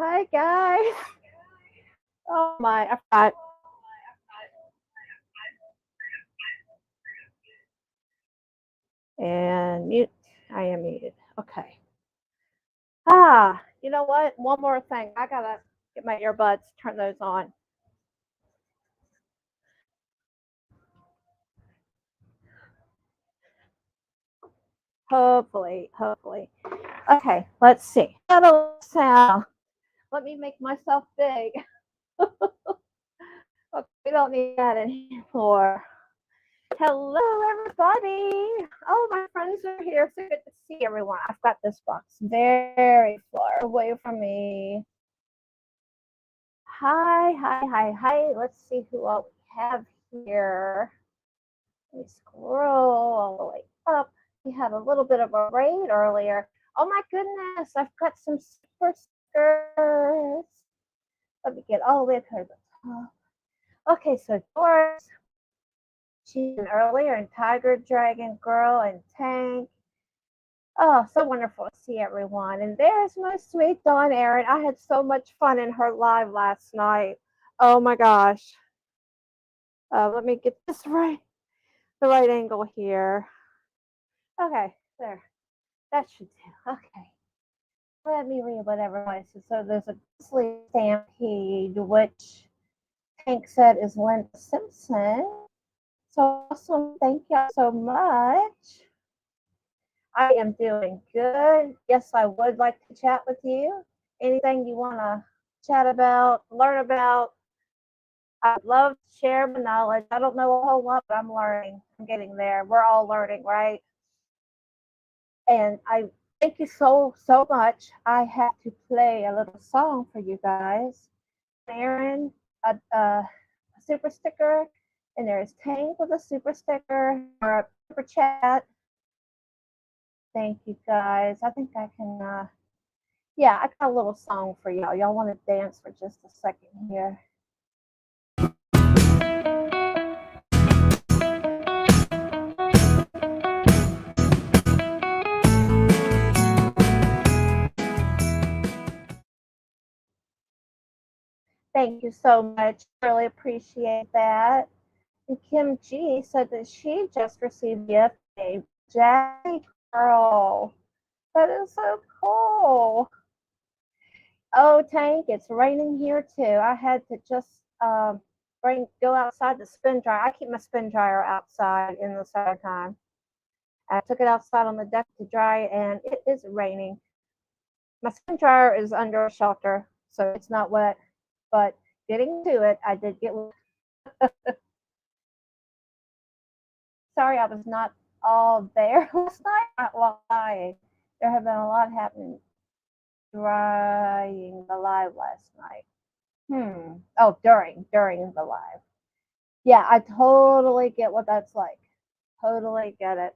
Hi guys. Oh my, I forgot. And mute. I am muted. Okay. You know what? One more thing. I gotta get my earbuds, turn those on. Hopefully. Okay, let's see. Sound. Let me make myself big. Okay, we don't need that anymore. Hello, everybody. Oh, my friends are here. So good to see everyone. I've got this box very far away from me. Hi. Let's see who all we have here. Let me scroll all the way up. We had a little bit of a raid earlier. Oh my goodness, I've got some super stickers. Let me get all the way up to the top. Okay, so Doris, she's an earlier, and Tiger, Dragon, Girl, and Tank. Oh, so wonderful to see everyone. And there's my sweet Dawn Erin. I had so much fun in her live last night. Oh my gosh. Let me get this right, the right angle here. Okay, there. That should do. Okay. Let me read whatever I said. So there's a Grizzly Stampede, which Hank said is Linda Simpson. So awesome. Thank you so much. I am doing good. Yes, I would like to chat with you. Anything you want to chat about, learn about. I'd love to share my knowledge. I don't know a whole lot, but I'm learning. I'm getting there. We're all learning, right? And I thank you so much. I have to play a little song for you guys. Aaron, a super sticker, and there's Tank with a super sticker or a super chat. Thank you guys. I think I can. Yeah, I got a little song for y'all. Y'all want to dance for just a second here? Thank you so much. Really appreciate that. And Kim G said that she just received a gift. A Jackie Girl. That is so cool. Oh, Tank, it's raining here too. I had to just go outside the spin dryer. I keep my spin dryer outside in the summertime. I took it outside on the deck to dry, and it is raining. My spin dryer is under a shelter, so it's not wet. But getting to it, I did get wet. Sorry, I was not all there last night. Not lying. There have been a lot happening drying the live last night. Oh, during the live. Yeah, I totally get what that's like. Totally get it.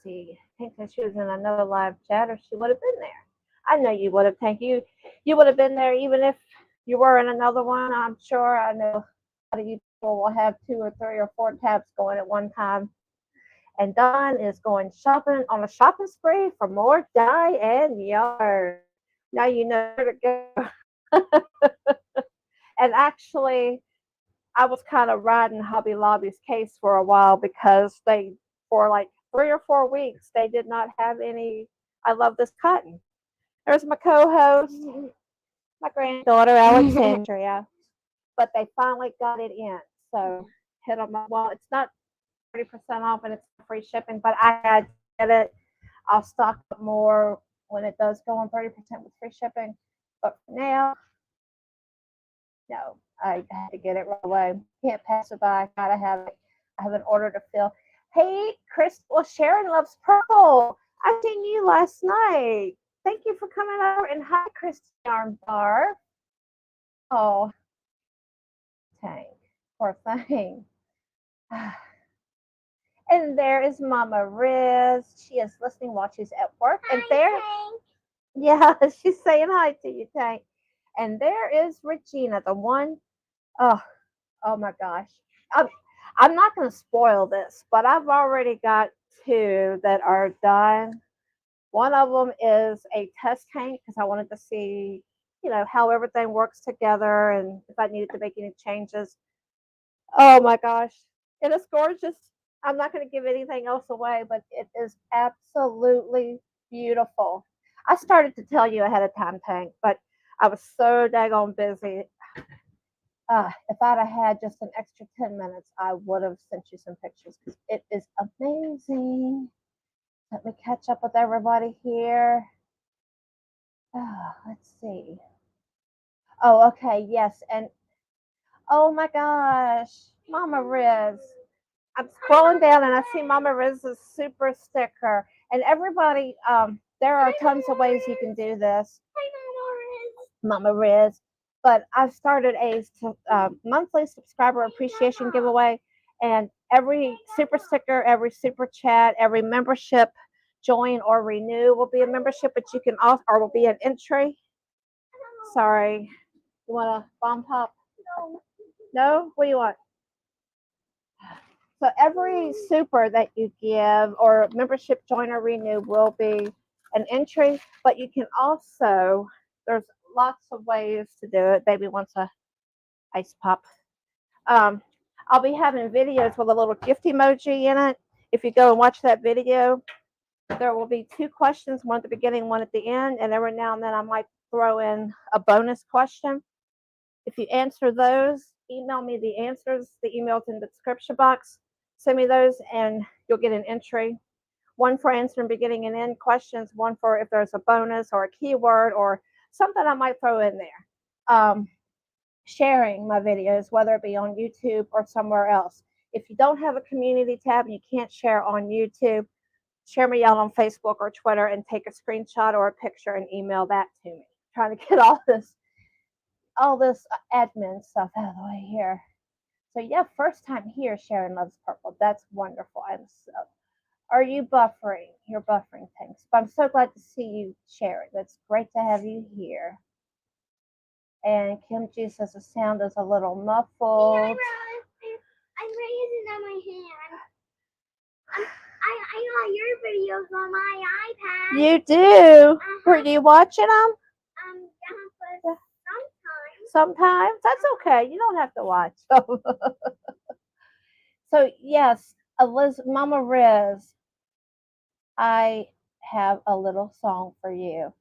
See, I think that she was in another live chat, or she would have been there. I know you would have. Thank you. You would have been there even if you were in another one. I'm sure. I know a lot of you people will have 2 or 3 or 4 tabs going at one time. And Don is going shopping on a shopping spree for more dye and yarn. Now you know where to go. And actually, I was kind of riding Hobby Lobby's case for a while because they, for like 3 or 4 weeks, they did not have any. I love this cotton. There's my co-host, my granddaughter Alexandria, but they finally got it in. So hit on my well. It's not 30% off and it's free shipping, but I had to get it. I'll stock up more when it does go on 30% with free shipping. But for now, no, I had to get it right away. Can't pass it by. Gotta have it. I have an order to fill. Hey, Chris. Well, Sharon loves purple. I seen you last night. Thank you for coming over. And hi, Christy Armbar. Oh, Tank. Poor thing. And there is Mama Riz. She is listening while she's at work. And there, Tank. Yeah, she's saying hi to you, Tank. And there is Regina, the one. Oh my gosh. I'm not going to spoil this, but I've already got 2 that are done. One of them is a test tank because I wanted to see, how everything works together and if I needed to make any changes. Oh my gosh, it is gorgeous. I'm not going to give anything else away, but it is absolutely beautiful. I started to tell you ahead of time, Tank, but I was so daggone busy. If I'd have had just an extra 10 minutes, I would have sent you some pictures because it is amazing. Let me catch up with everybody here. Let's see. Oh, okay, yes. And oh my gosh, Mama Riz. I'm scrolling down and I see Mama Riz's super sticker. And everybody, there are tons of ways you can do this. Mama Riz. But I've started a monthly subscriber appreciation giveaway. And every super sticker, every super chat, every membership join or renew will be a membership, but you can also, or will be an entry. Sorry. You want a bomb pop? No? What do you want? So every super that you give or membership join or renew will be an entry, but you can also, there's lots of ways to do it. Baby wants a ice pop. I'll be having videos with a little gift emoji in it. If you go and watch that video, there will be 2 questions, one at the beginning, one at the end, and every now and then I might throw in a bonus question. If you answer those, email me the answers. The email's in the description box. Send me those and you'll get an entry. One for answering beginning and end questions, one for if there's a bonus or a keyword or something I might throw in there. Sharing my videos, whether it be on YouTube or somewhere else. If you don't have a community tab and you can't share on YouTube, share me out on Facebook or Twitter and take a screenshot or a picture and email that to me. I'm trying to get all this admin stuff out of the way here. So yeah, first time here, Sharon loves purple. That's wonderful. Are you buffering? You're buffering, thanks. But I'm so glad to see you, Sharon. That's great to have you here. And Kim G says the sound is a little muffled. I'm raising on my hand. I got your videos on my iPad. You do? Were you watching them? Yeah, but Sometimes? That's okay. You don't have to watch them. So yes, Mama Riz, I have a little song for you.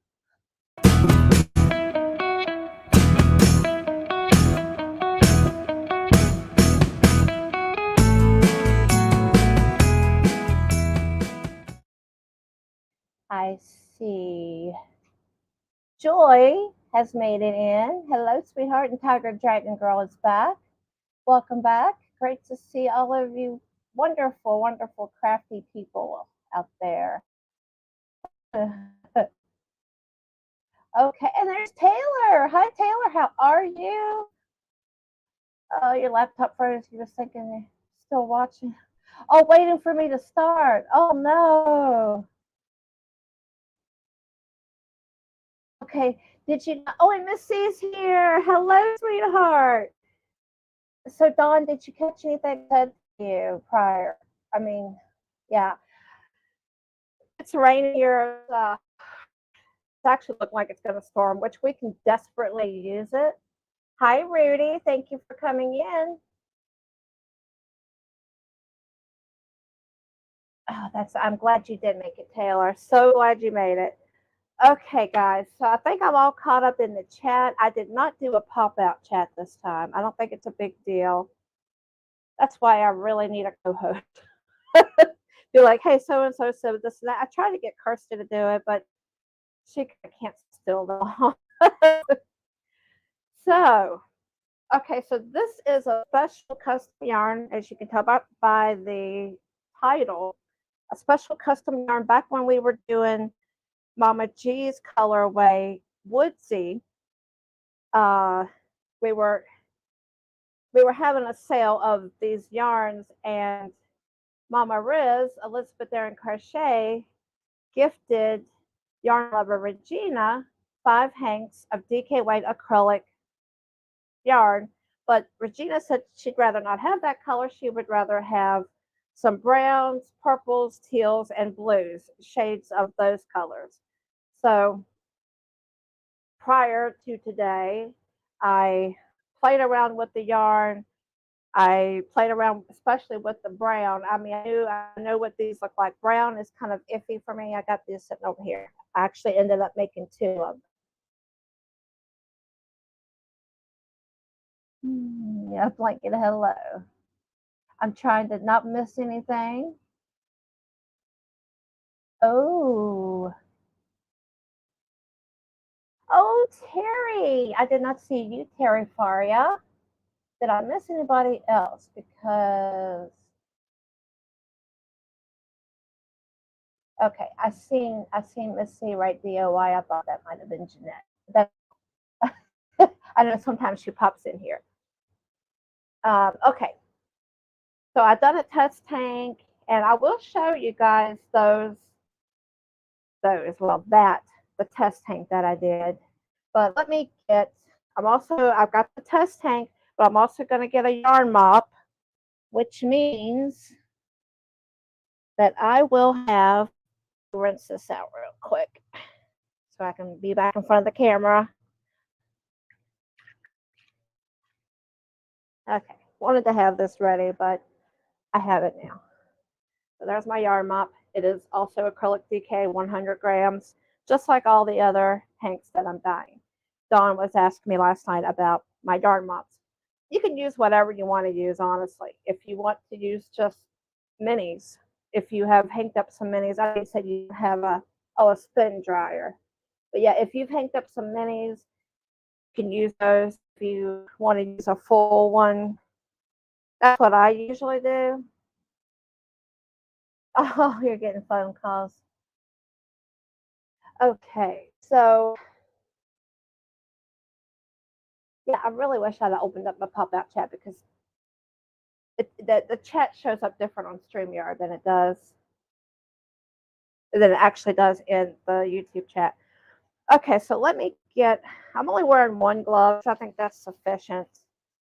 I see Joy has made it in. Hello, sweetheart, and Tiger Dragon Girl is back. Welcome back. Great to see all of you wonderful, wonderful, crafty people out there. Okay, and there's Taylor. Hi, Taylor. How are you? Oh, your laptop froze. You was thinking you're still watching. Oh, waiting for me to start. Oh, no. Okay, did you? Oh, and Miss C's here. Hello, sweetheart. So, Dawn, did you catch anything said to you prior? I mean, yeah. It's raining here. It's actually looking like it's going to storm, which we can desperately use it. Hi, Rudy. Thank you for coming in. Oh, I'm glad you did make it, Taylor. So glad you made it. Okay, guys. So I think I'm all caught up in the chat. I did not do a pop-out chat this time. I don't think it's a big deal. That's why I really need a co-host. Be like, hey, so-and-so said this and that. I try to get Kirsten to do it, but she can't still though. So, okay, so this is a special custom yarn, as you can tell by the title. A special custom yarn back when we were doing Mama G's colorway Woodsy. We were having a sale of these yarns, and Mama Riz, Elizabeth Aaron Crochet, gifted yarn lover Regina 5 hanks of DK white acrylic yarn. But Regina said she'd rather not have that color. She would rather have some browns, purples, teals, and blues, shades of those colors. So prior to today, I played around with the yarn. I played around, especially with the brown. I mean, I know what these look like. Brown is kind of iffy for me. I got these sitting over here. I actually ended up making two of them. Yeah, blanket hello. I'm trying to not miss anything. Oh. Oh, Terry. I did not see you, Terry Faria. Did I miss anybody else? Because okay, I seen Miss C right DOI. I thought that might have been Jeanette. That I know sometimes she pops in here. Okay, so I've done a test tank, and I will show you guys well, that the test tank that I did. But let me get. I've got the test tank, but I'm also going to get a yarn mop, which means that I will have to rinse this out real quick so I can be back in front of the camera. Okay, wanted to have this ready, but I have it now. So there's my yarn mop. It is also acrylic DK 100 grams, just like all the other tanks that I'm dyeing. Dawn was asking me last night about my yarn mops. You can use whatever you want to use, honestly. If you want to use just minis, if you have hanged up some minis, I said you have a spin dryer. But yeah, if you've hanged up some minis, you can use those. If you want to use a full one, that's what I usually do. Oh, you're getting phone calls. Okay, so yeah, I really wish I'd opened up my pop-out chat because the chat shows up different on StreamYard than it actually does in the YouTube chat. Okay, so let me get. I'm only wearing one glove, so I think that's sufficient.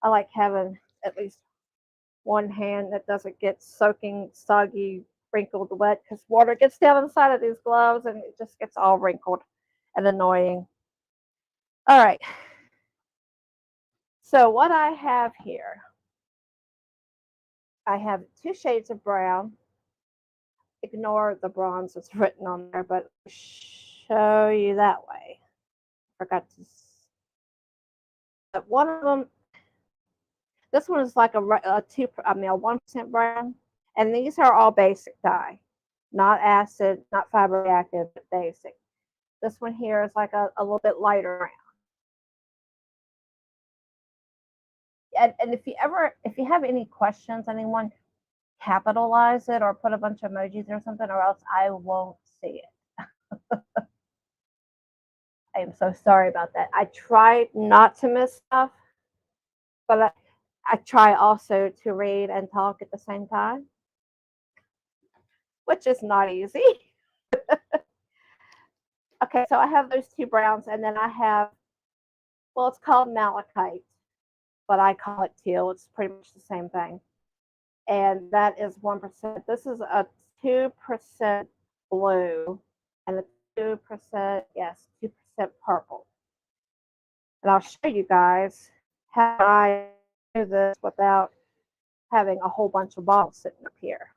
I like having at least one hand that doesn't get soaking, soggy, wrinkled, wet because water gets down inside of these gloves and it just gets all wrinkled and annoying. All right. So what I have here, I have two shades of brown. Ignore the bronze that's written on there, but show you that way. Forgot to. But one of them, this one is like a 1% brown, and these are all basic dye, not acid, not fiber reactive, but basic. This one here is like a little bit lighter brown. And if you have any questions, anyone, capitalize it or put a bunch of emojis or something, or else I won't see it. I am so sorry about that. I try not to miss stuff, but I try also to read and talk at the same time, which is not easy. Okay, so I have those two browns, and then I have, well, it's called malachite, but I call it teal. It's pretty much the same thing. And that is 1%. This is a 2% blue and a 2%, yes, 2% purple. And I'll show you guys how I do this without having a whole bunch of bottles sitting up here.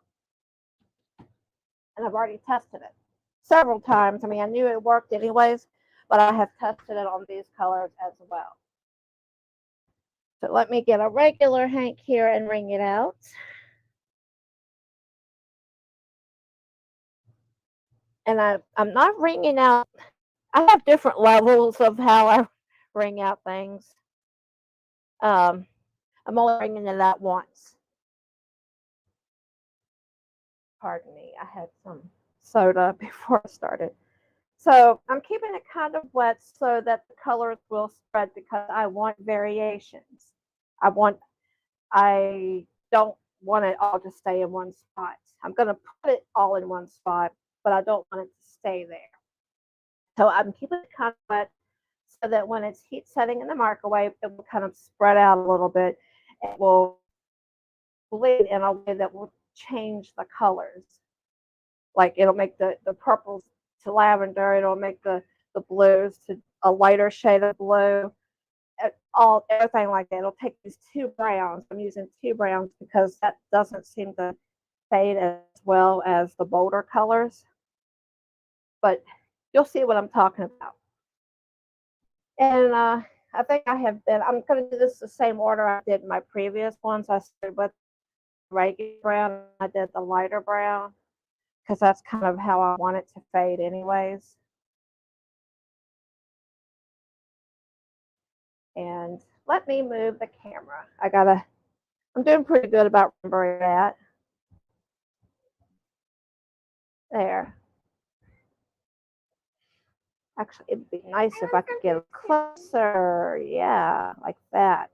And I've already tested it several times. I mean, I knew it worked anyways, but I have tested it on these colors as well. So let me get a regular hank here and wring it out. And I'm not wringing out. I have different levels of how I wring out things. I'm only wringing it out once. Pardon me, I had some soda before I started. So I'm keeping it kind of wet so that the colors will spread because I want variations. I don't want it all to stay in one spot. I'm going to put it all in one spot, but I don't want it to stay there. So I'm keeping it kind of wet so that when it's heat setting in the microwave, it will kind of spread out a little bit. It will bleed in a way that will change the colors. Like it'll make the purples to lavender, it'll make the blues to a lighter shade of blue, all everything like that. It'll take these two browns. I'm using two browns because that doesn't seem to fade as well as the bolder colors. But you'll see what I'm talking about. And I think I'm going to do this the same order I did my previous ones. I started with regular brown, I did the lighter brown because that's kind of how I want it to fade anyways. And let me move the camera. I'm doing pretty good about remembering that. There. Actually, it'd be nice if I could get closer. Yeah, like that.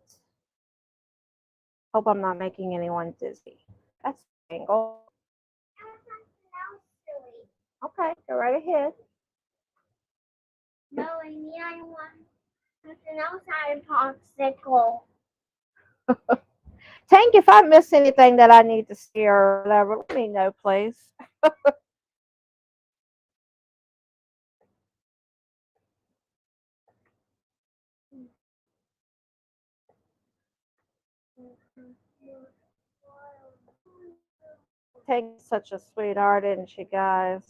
Hope I'm not making anyone dizzy. That's the angle. Okay, go right ahead. No, I mean I want something else out of popsicle. Tank, if I miss anything that I need to see or whatever, let me know, please. Tank's such a sweetheart, isn't she, guys?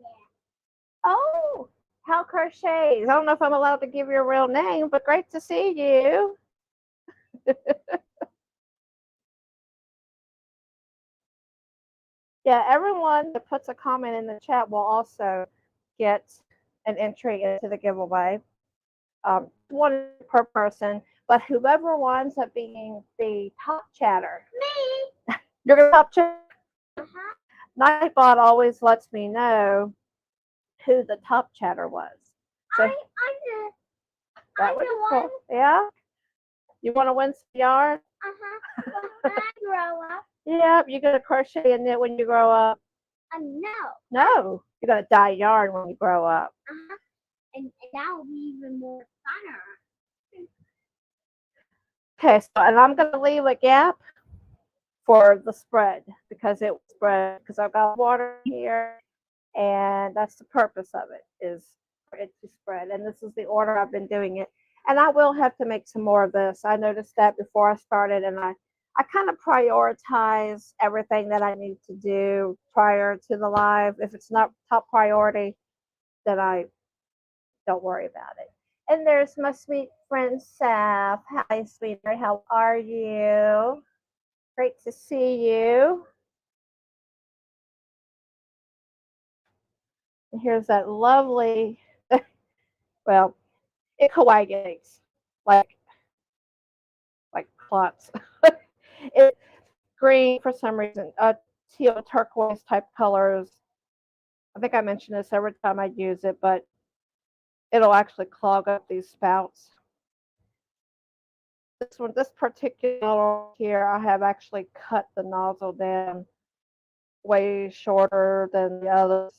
Yeah. Oh, How Crochets. I don't know if I'm allowed to give you a real name, but great to see you. Yeah, everyone that puts a comment in the chat will also get an entry into the giveaway. One per person, but whoever winds up being the top chatter. Me. You're going to top chatter? Uh-huh. Nightbot always lets me know who the top chatter was. So I'm the one. Cool. Yeah? You want to win some yarn? Uh-huh. When I grow up. Yeah, you're going to crochet and knit when you grow up? No. No, you're going to dye yarn when you grow up. Uh-huh. And that will be even more funner. Okay, so and I'm going to leave a gap for the spread because it will spread because I've got water here, and that's the purpose of it, is for it to spread. And this is the order I've been doing it. And I will have to make some more of this. I noticed that before I started, and I kind of prioritize everything that I need to do prior to the live. If it's not top priority, then I don't worry about it. And there's my sweet friend Saf. Hi, sweetheart. How are you? Great to see you. And here's that lovely, well, it coagulates like clots. It's green for some reason, teal turquoise type colors. I think I mentioned this every time I use it, but it'll actually clog up these spouts. This particular here, I have actually cut the nozzle down way shorter than the others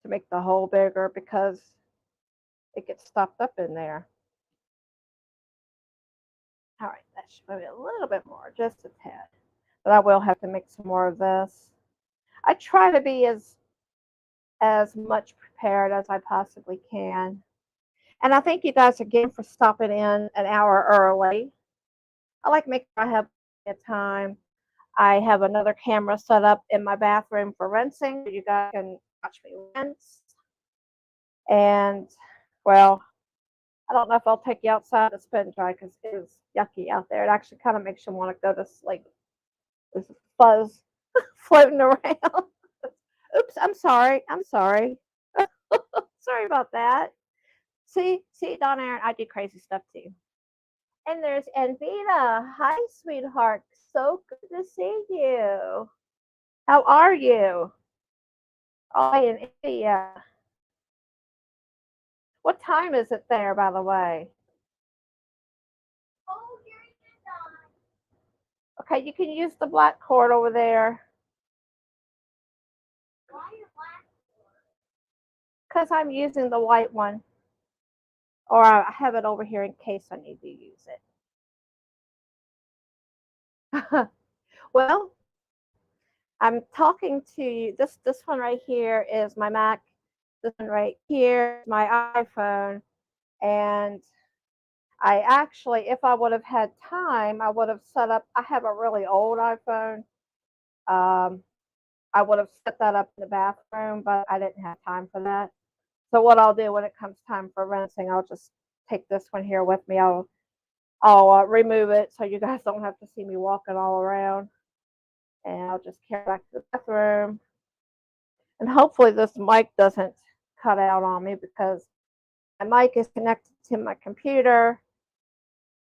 to make the hole bigger because it gets stopped up in there. All right, that should maybe a little bit more, just a tad. But I will have to make some more of this. I try to be as much prepared as I possibly can. And I thank you guys again for stopping in an hour early. I like making sure I have time. I have another camera set up in my bathroom for rinsing. You guys can watch me rinse. And, well, I don't know if I'll take you outside to spit and dry because it is yucky out there. It actually kind of makes you want to go to sleep. There's a fuzz floating around. Oops, I'm sorry. Sorry about that. See, Don Aaron, I do crazy stuff too. And there's Anvita. Hi, sweetheart. So good to see you. How are you? Oh, in India. What time is it there, by the way? Oh, you're done. Okay, you can use the black cord over there. Why the black cord? Because I'm using the white one. Or I have it over here in case I need to use it. Well, I'm talking to you. This one right here is my Mac. This one right here is my iPhone. And I actually, if I would have had time, I would have set up. I have a really old iPhone. Um, I would have set that up in the bathroom, but I didn't have time for that. So what I'll do when it comes time for rinsing, I'll just take this one here with me. I'll remove it so you guys don't have to see me walking all around, and I'll just carry it back to the bathroom. And hopefully this mic doesn't cut out on me because my mic is connected to my computer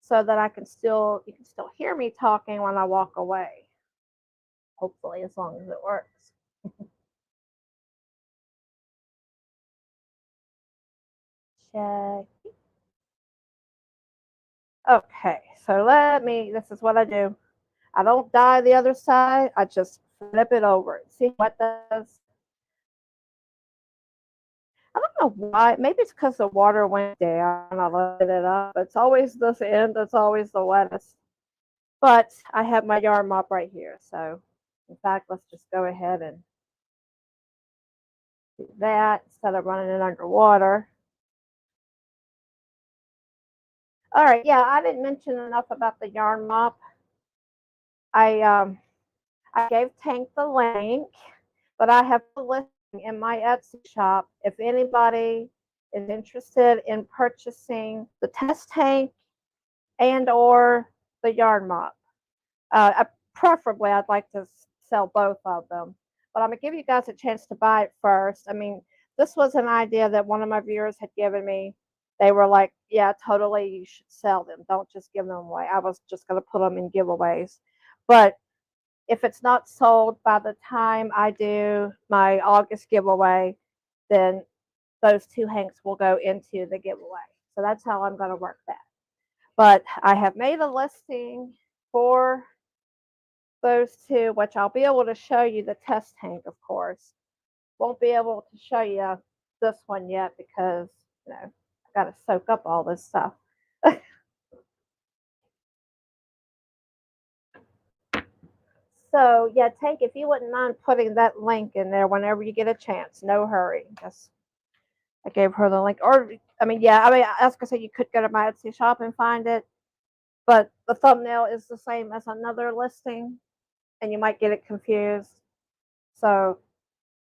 so that you can still hear me talking when I walk away. Hopefully, as long as it works. Check. Okay, so this is what I do. I don't dye the other side. I just flip it over. See what that does? I don't know why. Maybe it's because the water went down. I lifted it up. It's always this end that's always the wettest. But I have my yarn mop right here. So, in fact, let's just go ahead and do that instead of running it underwater. All right, yeah, I didn't mention enough about the yarn mop. I gave Tank the link, but I have a listing in my Etsy shop if anybody is interested in purchasing the test tank and or the yarn mop. Preferably, I'd like to sell both of them, but I'm gonna give you guys a chance to buy it first. I mean, this was an idea that one of my viewers had given me. They were like, "Yeah, totally, you should sell them. Don't just give them away." I was just gonna put them in giveaways, but if it's not sold by the time I do my August giveaway, then those two hanks will go into the giveaway. So that's how I'm going to work that. But I have made a listing for those two, which I'll be able to show you the test tank, of course. Won't be able to show you this one yet because, I got to soak up all this stuff. So, yeah, Tank, if you wouldn't mind putting that link in there whenever you get a chance, no hurry. Just I gave her the link. Or, I was gonna say you could go to my Etsy shop and find it, but the thumbnail is the same as another listing, and you might get it confused. So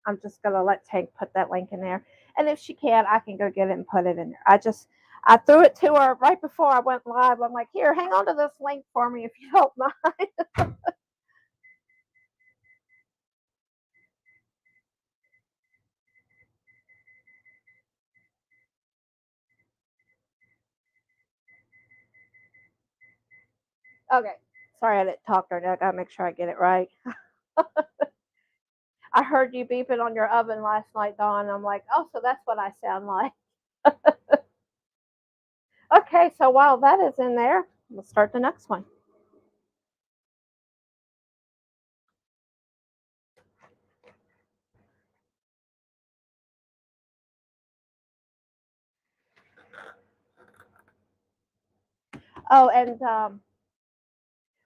I'm just gonna let Tank put that link in there, and if she can, I can go get it and put it in there. I threw it to her right before I went live. I'm like, here, hang on to this link for me if you don't mind. Okay. Sorry I didn't talk to her. I gotta make sure I get it right. I heard you beeping on your oven last night, Dawn. I'm like, oh, so that's what I sound like. Okay, so while that is in there, we'll start the next one. Oh, and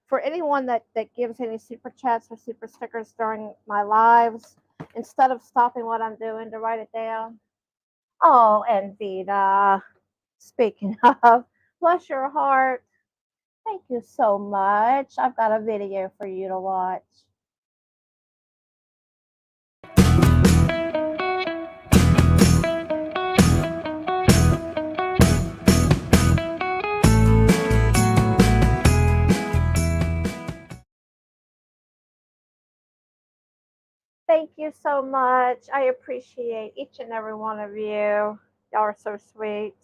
for anyone that gives any super chats or super stickers during my lives, instead of stopping what I'm doing to write it down. Oh, and Vita, speaking of, bless your heart. Thank you so much. I've got a video for you to watch. Thank you so much. I appreciate each and every one of you. Y'all are so sweet.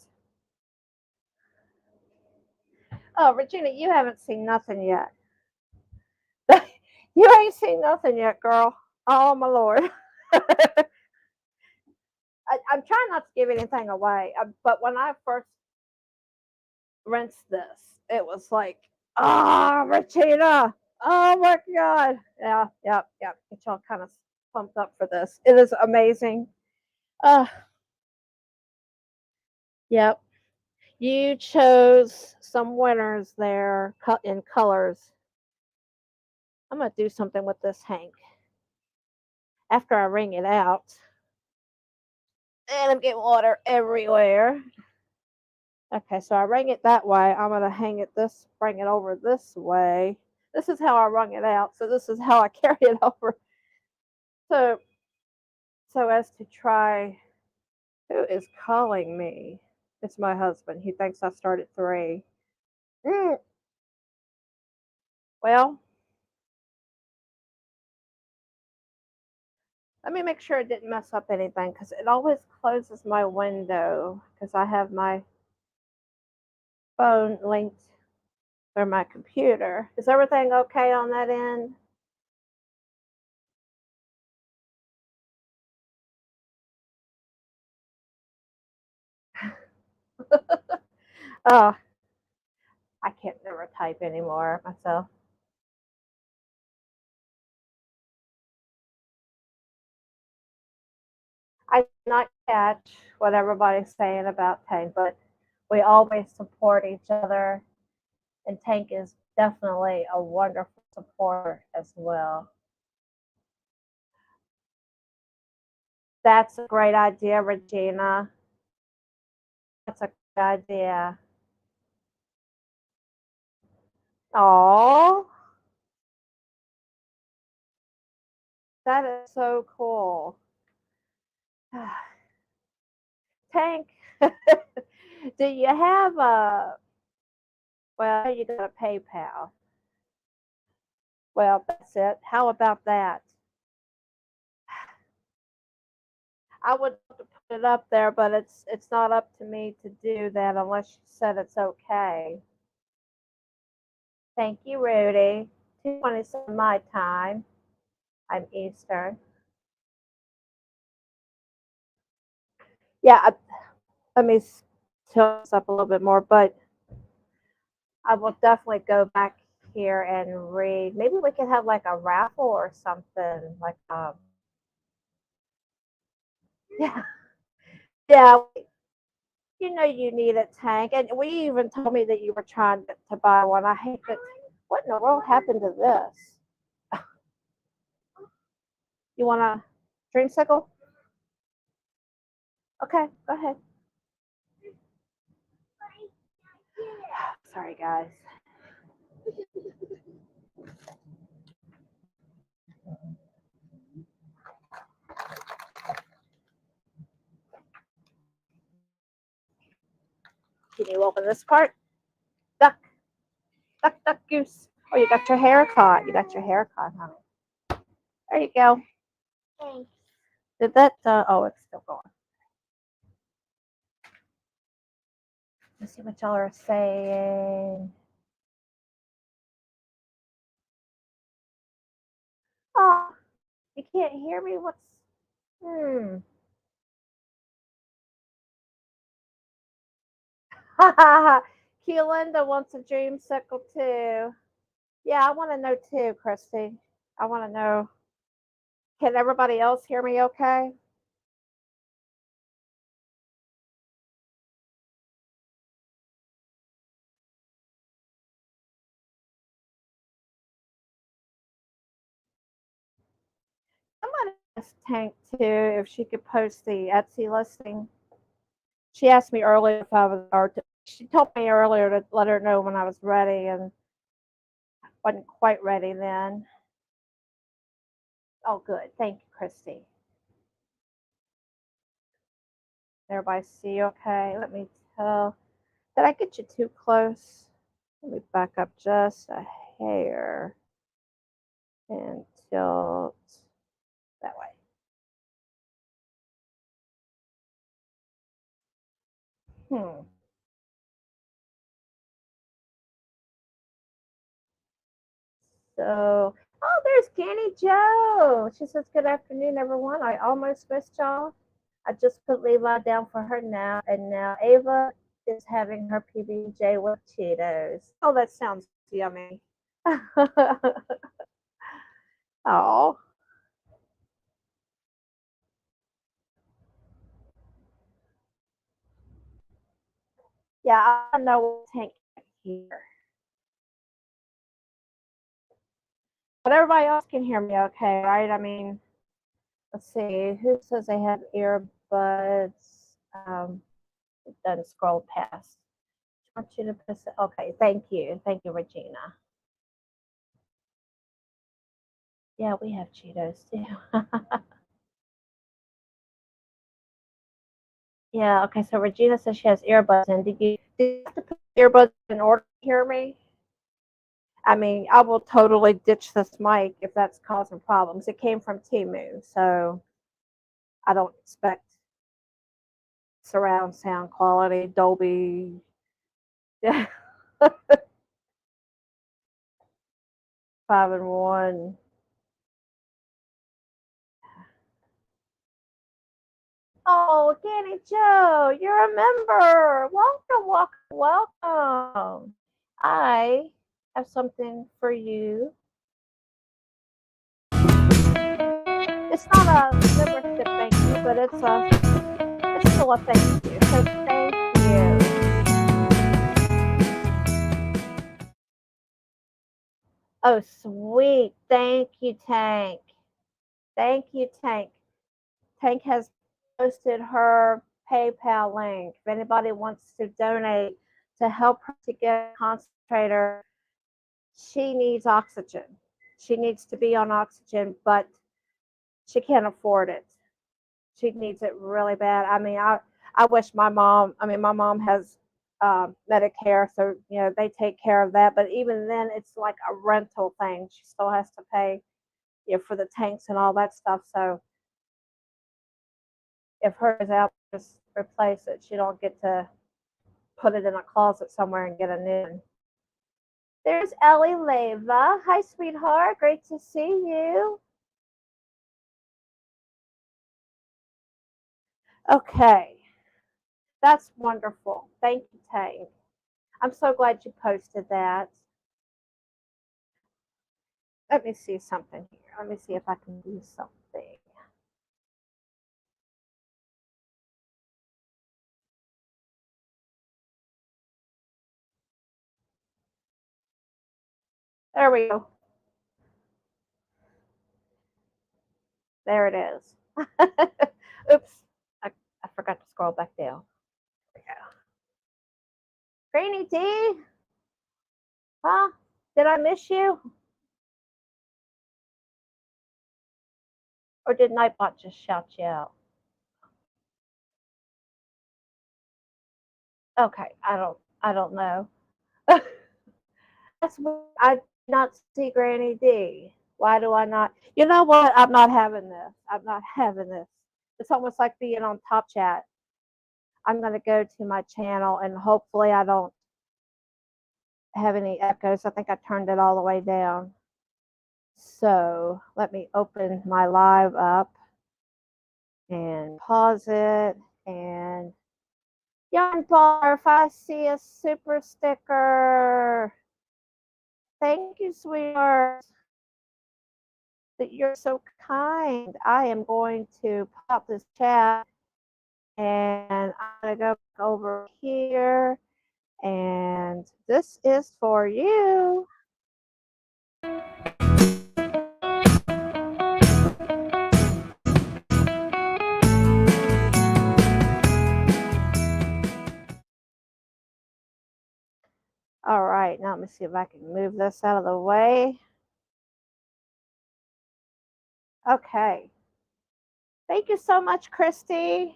Oh, Regina, you haven't seen nothing yet. You ain't seen nothing yet, girl. Oh, my Lord. I'm trying not to give anything away, but when I first rinsed this, it was like, ah, oh, Regina. Oh, my God. Yeah, yep. Get y'all kind of pumped up for this. It is amazing. Yep. You chose some winners there in colors. I'm going to do something with this hank. after I wring it out. And I'm getting water everywhere. Okay, so I wring it that way. I'm gonna bring it over this way. This is how I wrung it out. So this is how I carry it over. So so as to try. Who is calling me? It's my husband. He thinks I start at 3. Mm, well, let me make sure it didn't mess up anything because it always closes my window because I have my phone linked through my computer. Is everything okay on that end? Oh, I can't never type anymore myself. I do not catch what everybody's saying about Tank, but we always support each other, and Tank is definitely a wonderful supporter as well. That's a great idea, Regina. That's a good idea. Oh, that is so cool. Tank, do you have a, well, you got a PayPal. Well, that's it. How about that? I would love to put it up there, but it's not up to me to do that unless you said it's okay. Thank you, Rudy. 2:27 my time. I'm Eastern. Yeah, let me tilt this up a little bit more, but I will definitely go back here and read. Maybe we could have like a raffle or something. Like, yeah, yeah. You know you need a tank, and we even told me that you were trying to buy one. I hate that. What in the world happened to this? You want a dreamsicle? Okay, go ahead. Sorry, guys. Can you open this part? Duck, duck, duck, goose. Oh, you got your hair caught. You got your hair caught, honey. There you go. Thanks. Did that? Oh, it's still going. Let's see what y'all are saying. Oh, you can't hear me? What's. Hmm. Keelinda wants a dreamsicle too. Yeah, I want to know too, Christy. I want to know. Can everybody else hear me okay? Somebody asked Tank too if she could post the Etsy listing. She asked me earlier if I was, or she told me earlier to let her know when I was ready, and wasn't quite ready then. Oh, good. Thank you, Christy. Everybody see okay? Let me tell. Did I get you too close? Let me back up just a hair and tilt that way. Hmm. So, oh, there's Candy Joe. She says, "Good afternoon, everyone. I almost missed y'all. I just put Levi down for her nap, and now Ava is having her PB&J with Cheetos. Oh, that sounds yummy. Oh, yeah, I know what tank here. But everybody else can hear me okay, right? I mean, Let's see. Who says they have earbuds? It doesn't scroll past. I want you to press it. Okay, thank you. Thank you, Regina. Yeah, we have Cheetos too. Yeah, okay, so Regina says she has earbuds in. Did you have to put earbuds in order to hear me? I mean, I will totally ditch this mic if that's causing problems. It came from Timu, so I don't expect surround sound quality, Dolby. Yeah, 5 and 1. Oh, Danny Joe, you're a member. Welcome, welcome, welcome. I have something for you. It's not a membership thank you, but it's still a thank you. So thank you. Oh, sweet. Thank you, Tank. Thank you, Tank. Tank has posted her PayPal link. If anybody wants to donate to help her to get a concentrator, she needs oxygen. She needs to be on oxygen, but she can't afford it. She needs it really bad. I mean, I wish my mom. I mean, my mom has Medicare, so they take care of that. But even then, it's like a rental thing. She still has to pay, for the tanks and all that stuff. So if hers is out, just replace it. She don't get to put it in a closet somewhere and get a new one. There's Ellie Leva. Hi, sweetheart. Great to see you. Okay. That's wonderful. Thank you, Tank. I'm so glad you posted that. Let me see something here. Let me see if I can do something. There we go. There it is. Oops. I forgot to scroll back down. There we go. Granny D. Huh? Did I miss you? Or did Nightbot just shout you out? Okay, I don't know. That's what I did not see Granny D. Why do I not? You know what? I'm not having this. I'm not having this. It's almost like being on Top Chat. I'm going to go to my channel and hopefully I don't have any echoes. I think I turned it all the way down. So let me open my live up and pause it. And Yarn Bar, if I see a super sticker, thank you, sweetheart. That you're so kind. I am going to pop this chat and I'm going to go over here. And this is for you. All right, now let me see if I can move this out of the way. Okay. Thank you so much, Christy.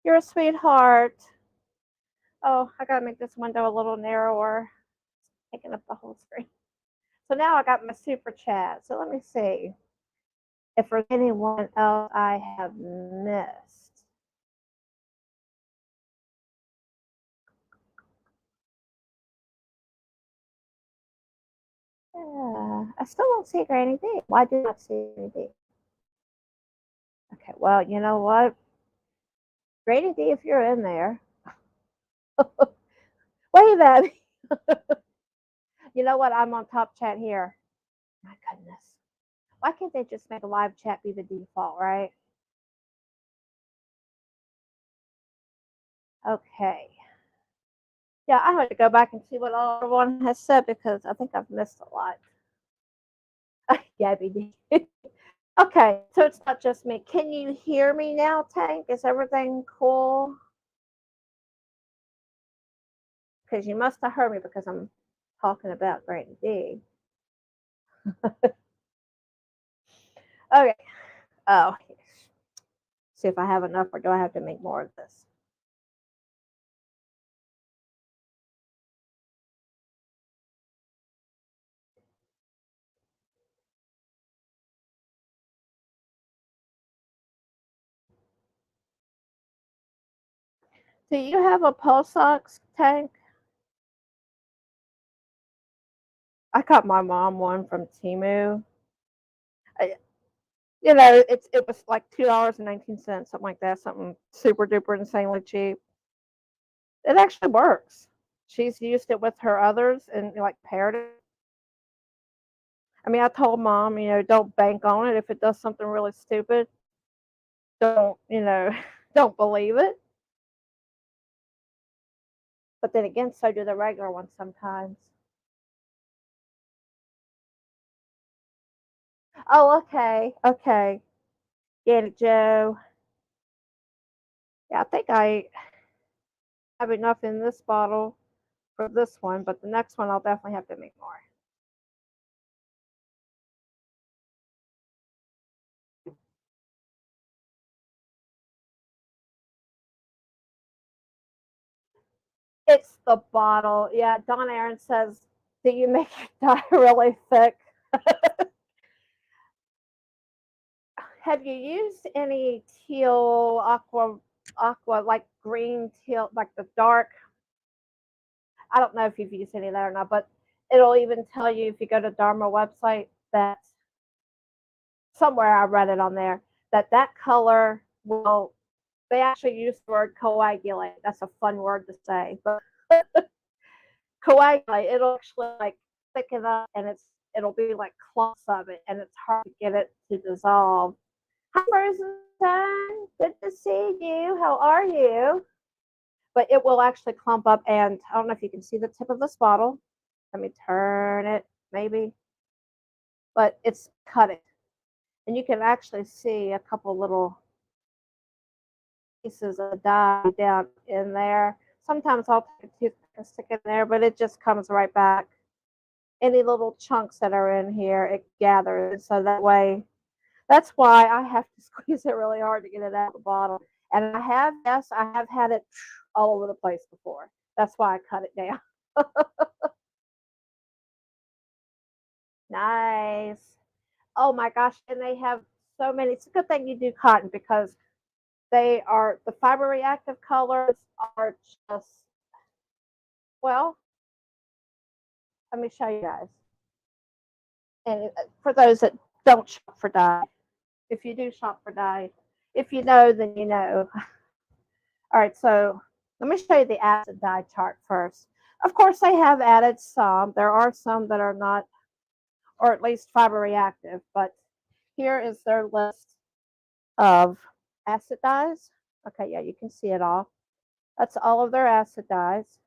You're a sweetheart. Oh, I gotta make this window a little narrower. It's taking up the whole screen. So now I got my super chat. So let me see if there's anyone else I have missed. Yeah, I still don't see Granny D. Why did I not see Granny D? Okay, well, you know what? Granny D, if you're in there, wave at me. You know what? I'm on Top Chat here. My goodness. Why can't they just make a live chat be the default, right? Okay. Yeah, I have to go back and see what everyone has said because I think I've missed a lot. Gabby D. Okay, so it's not just me. Can you hear me now, Tank? Is everything cool? Because you must have heard me because I'm talking about Granny D. Okay. Oh, see if I have enough or do I have to make more of this? Do you have a pulse ox, Tank? I got my mom one from Timu. I, it was like $2.19, something like that, something super duper insanely cheap. It actually works. She's used it with her others and like paired it. I mean, I told mom, don't bank on it. If it does something really stupid, don't, don't believe it. But then again, so do the regular ones sometimes. Oh, okay, okay. Get it, Joe. Yeah, I think I have enough in this bottle for this one, but the next one I'll definitely have to make more. It's the bottle. Yeah, Don Aaron says, do you make your dye really thick? Have you used any teal, aqua, like green teal, like the dark? I don't know if you've used any of that or not, but it'll even tell you if you go to Dharma website that somewhere I read it on there that color will. They actually use the word coagulate. That's a fun word to say, but coagulate. It'll actually like thicken up, and it'll be like clumps of it, and it's hard to get it to dissolve. Hi, Rosen. Good to see you. How are you? But it will actually clump up, and I don't know if you can see the tip of this bottle. Let me turn it, maybe. But it's cut it. And you can actually see a couple little pieces of dye down in there. Sometimes I'll take a toothpick and stick it in there, but it just comes right back. Any little chunks that are in here, it gathers. So that way, that's why I have to squeeze it really hard to get it out of the bottle. And yes, I have had it all over the place before. That's why I cut it down. Nice. Oh my gosh. And they have so many. It's a good thing you do cotton because the fiber reactive colors are just, well, let me show you guys. And for those that don't shop for dye, if you do shop for dye, if you know, then you know. All right, so let me show you the acid dye chart first. Of course, they have added some. There are some that are not, or at least fiber reactive, but here is their list of acid dyes. Okay, yeah, you can see it all. That's all of their acid dyes.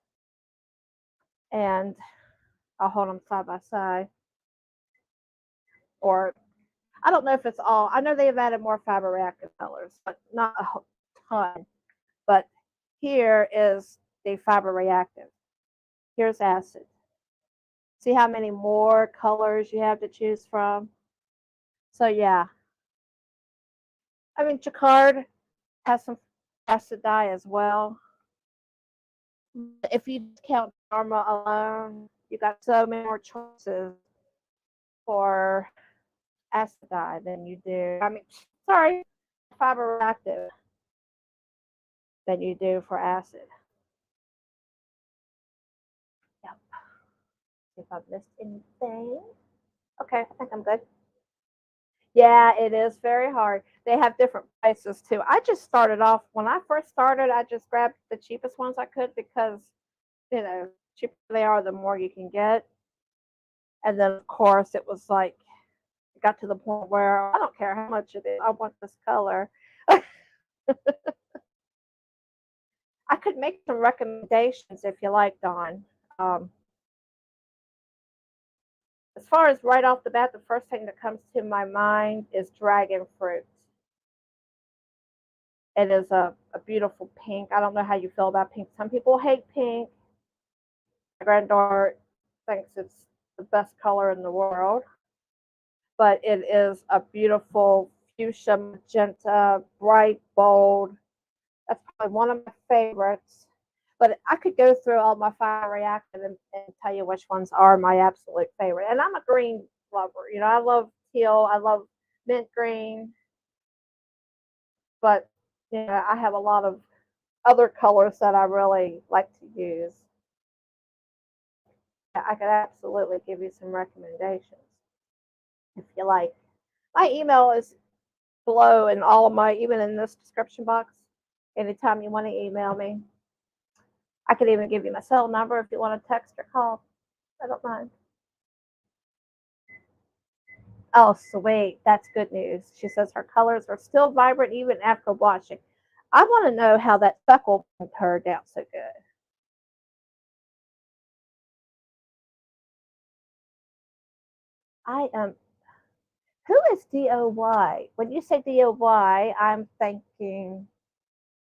And I'll hold them side by side. Or I don't know if it's all. I know they've added more fiber reactive colors, but not a ton. But here is the fiber reactive. Here's acid. See how many more colors you have to choose from? So yeah. I mean, Jacquard has some acid dye as well. If you count Dharma alone, you got so many more choices for acid dye than you do. I mean, sorry, fiber reactive than you do for acid. Yep. See if I've missed anything. Okay, I think I'm good. Yeah, it is very hard. They have different prices too. I just started off when I first started. I just grabbed the cheapest ones I could because cheaper they are, the more you can get. And then of course it was like it got to the point where I don't care how much it is. I want this color. I could make some recommendations if you like, Dawn. Um, As far as right off the bat, the first thing that comes to my mind is dragon fruit. It is a beautiful pink. I don't know how you feel about pink. Some people hate pink. My granddaughter thinks it's the best color in the world, but it is a beautiful fuchsia magenta, bright, bold. That's probably one of my favorites. But I could go through all my fire reactions and tell you which ones are my absolute favorite. And I'm a green lover. You know, I love teal. I love mint green. But you know, I have a lot of other colors that I really like to use. I could absolutely give you some recommendations if you like. My email is below and all of my, even in this description box. Anytime you want to email me, I could even give you my cell number if you want to text or call. I don't mind. Oh, sweet. That's good news. She says her colors are still vibrant even after washing. I want to know how that speckle turned out so good. I am. Who is DOY? When you say DOY, I'm thinking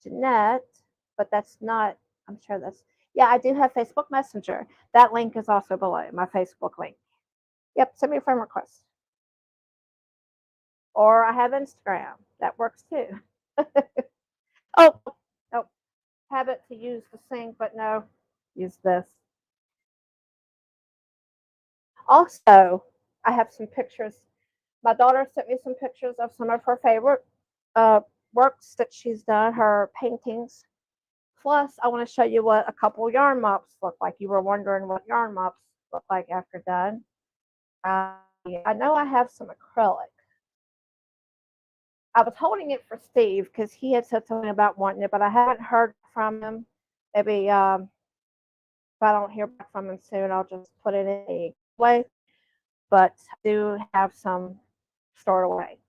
Jeanette, but that's not. I'm sure that's. Yeah, I do have Facebook Messenger. That link is also below my Facebook link. Yep, send me a friend request. Or I have Instagram. That works too. Oh, no, have it to use the sink, but no, use this. Also, I have some pictures. My daughter sent me some pictures of some of her favorite uh, works that she's done, her paintings. Plus, I want to show you what a couple yarn mops look like. You were wondering what yarn mops look like after done. Uh, I know I have some acrylic. I was holding it for Steve because he had said something about wanting it, but I haven't heard from him. Maybe if I don't hear back from him soon, I'll just put it in a way. But I do have some stored away.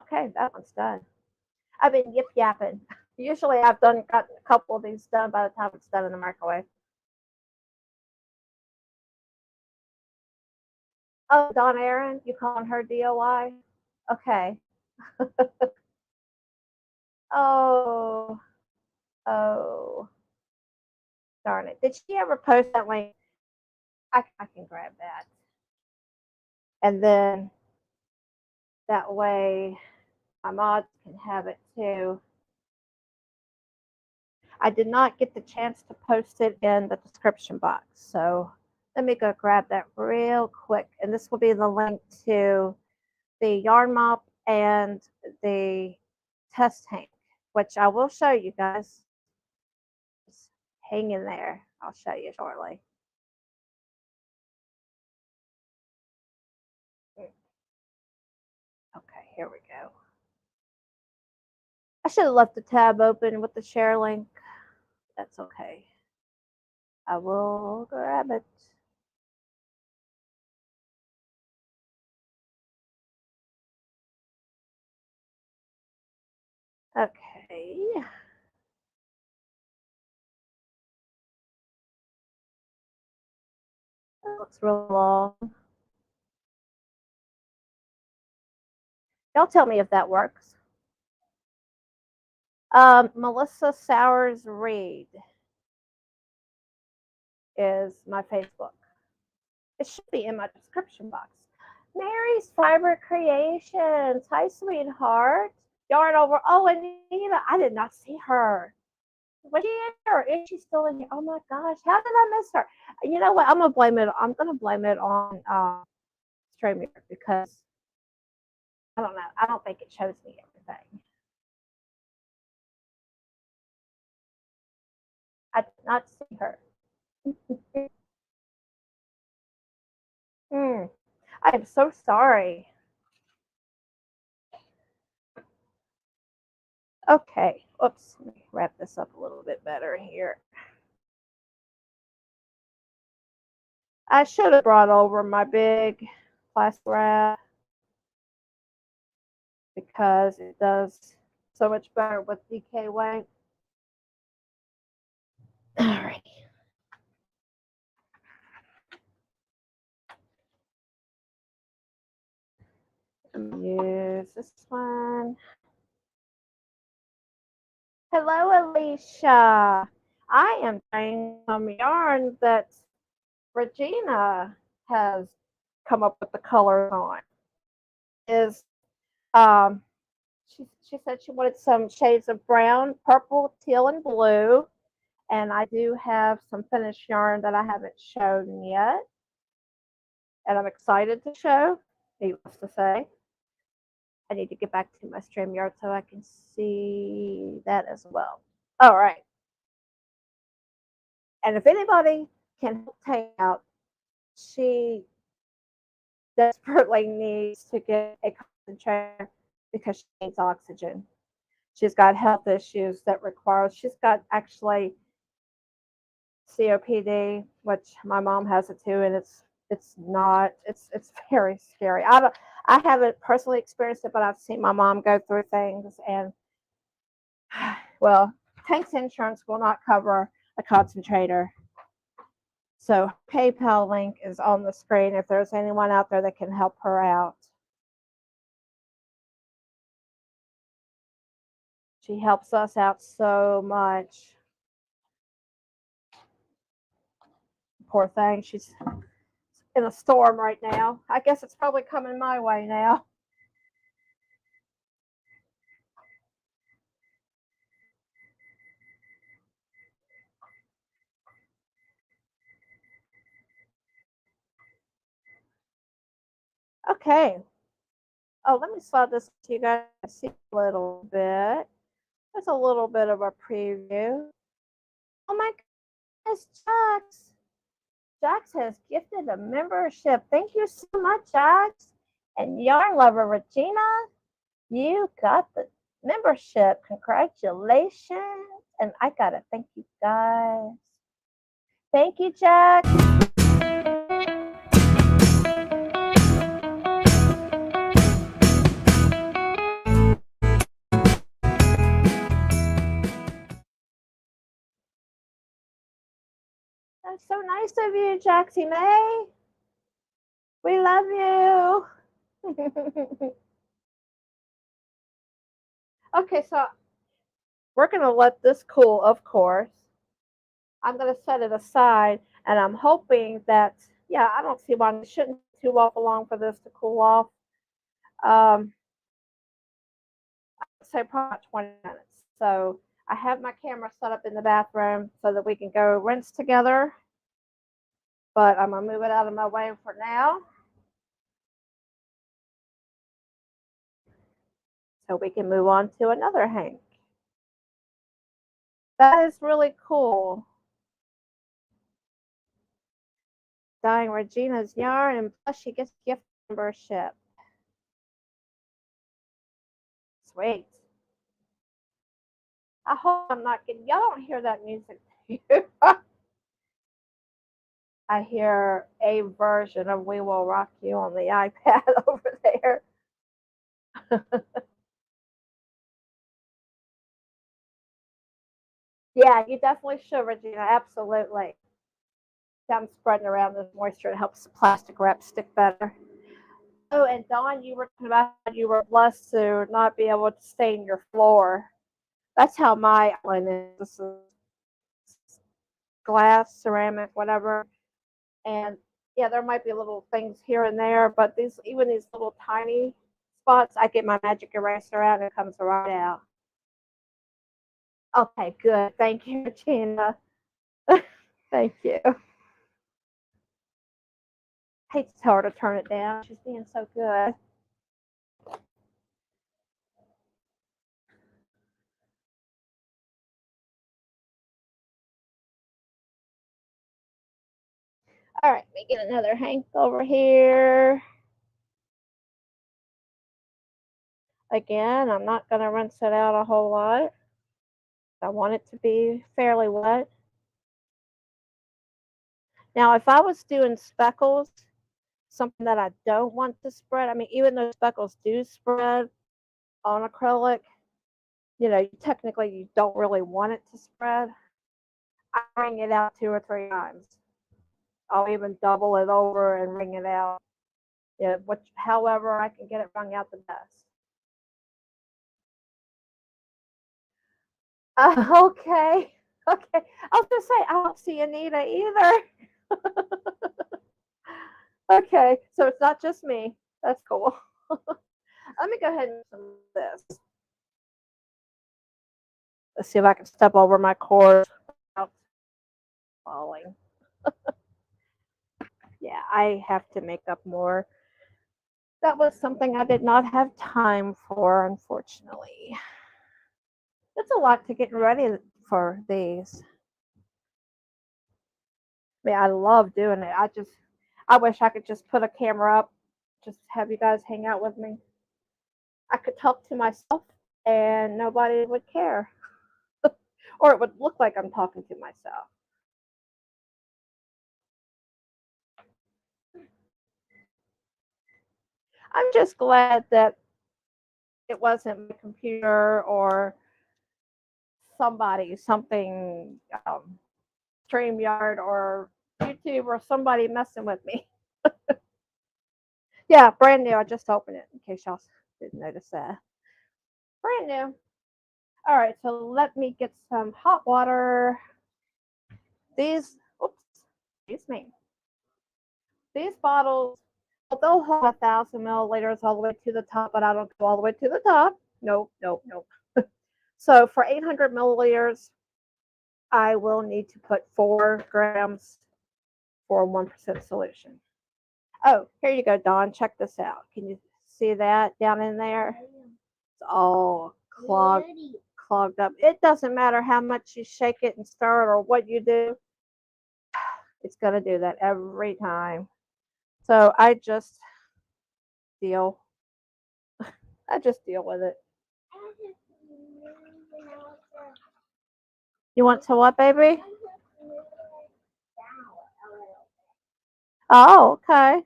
Okay, that one's done. I've been yip yapping. Usually I've gotten a couple of these done by the time it's done in the microwave. Oh, Dawn Aaron, you calling her DOI? Okay. Oh, oh, darn it. Did she ever post that link? I can grab that. And then that way my mods can have it too. I did not get the chance to post it in the description box. So let me go grab that real quick. And this will be the link to the yarn mop and the test tank, which I will show you guys. Just hang in there. I'll show you shortly. Okay, here we go. I should have left the tab open with the share link. That's okay. I will grab it. Okay. That looks real long. Y'all tell me if that works. Melissa Sowers Reed is my Facebook. It should be in my description box. Mary's Fiber Creations. Hi, sweetheart. Yarn over. Oh, Anita, I did not see her. Was she in here? Is she still in here? Oh my gosh, how did I miss her? You know what? I'm gonna blame it. I'm gonna blame it on StreamYard because I don't know. I don't think it shows me everything. I did not see her. I am so sorry. Okay. Oops. Let me wrap this up a little bit better here. I should have brought over my big plastic wrap because it does so much better with DK weight. All right. Use this one. Hello, Alicia. I am trying some yarn that Regina has come up with the colors on. Is um, she said she wanted some shades of brown, purple, teal, and blue. And I do have some finished yarn that I haven't shown yet. And I'm excited to show, needless to say. I need to get back to my StreamYard so I can see that as well. All right. And if anybody can help take out, she desperately needs to get a concentrator because she needs oxygen. She's got health issues that require, she's got actually COPD, which my mom has it too, and it's not it's very scary. I haven't personally experienced it, but I've seen my mom go through things, and well, Tank's insurance will not cover a concentrator. So PayPal link is on the screen if there's anyone out there that can help her out. She helps us out so much. Poor thing, she's in a storm right now. I guess it's probably coming my way now. Okay. Oh, let me slide this so you guys see a little bit. There's a little bit of a preview. Oh my goodness, Jax. Jax has gifted a membership. Thank you so much, Jax. And Yarn Lover Regina, you got the membership. Congratulations. And I got to thank you guys. Thank you, Jax. That's so nice of you, Jaxie May. We love you. Okay, so we're going to let this cool, of course. I'm going to set it aside, and I'm hoping that, yeah, I don't see why it shouldn't be too long for this to cool off. I'd say probably 20 minutes. So I have my camera set up in the bathroom so that we can go rinse together. But I'm going to move it out of my way for now, so we can move on to another hank. That is really cool. Dyeing Regina's yarn, and plus she gets gift membership. Sweet. I hope I'm not getting, y'all don't hear that music. I hear a version of We Will Rock You on the iPad over there. Yeah, you definitely should, Regina. Absolutely. I'm spreading around this moisture to help the plastic wrap stick better. Oh, and Dawn, you were talking about how you were blessed to not be able to stain your floor. That's how my island is. This is glass, ceramic, whatever. And yeah, there might be little things here and there, but even these little tiny spots, I get my magic eraser out and it comes right out. Okay, good. Thank you, Regina. Thank you. I hate to tell her to turn it down. She's being so good. All right, let me get another hank over here. Again, I'm not going to rinse it out a whole lot. I want it to be fairly wet. Now, if I was doing speckles, something that I don't want to spread, I mean, even though speckles do spread on acrylic, you know, technically you don't really want it to spread. I wring it out 2 or 3 times. I'll even double it over and wring it out. Yeah, which, however I can get it wrung out the best. Okay. Okay. I was gonna say I don't see Anita either. Okay, so it's not just me. That's cool. Let me go ahead and do some of this. Let's see if I can step over my cord without falling. Yeah, I have to make up more. That was something I did not have time for, unfortunately. It's a lot to get ready for these. I mean, I love doing it. I wish I could just put a camera up, just have you guys hang out with me. I could talk to myself and nobody would care. Or it would look like I'm talking to myself. I'm just glad that it wasn't my computer or something, StreamYard or YouTube or somebody messing with me. Yeah, brand new. I just opened it in case y'all didn't notice that. Brand new. All right, so let me get some hot water. These, oops, excuse me. These bottles, well, they'll hold 1,000 milliliters all the way to the top, but I don't go all the way to the top. Nope, nope, nope. So for 800 milliliters, I will need to put 4 grams for a 1% solution. Oh, here you go, Dawn. Check this out. Can you see that down in there? It's all clogged up. It doesn't matter how much you shake it and stir it or what you do. It's going to do that every time. So I just deal. I just deal with it. You want to what, baby? Oh, okay.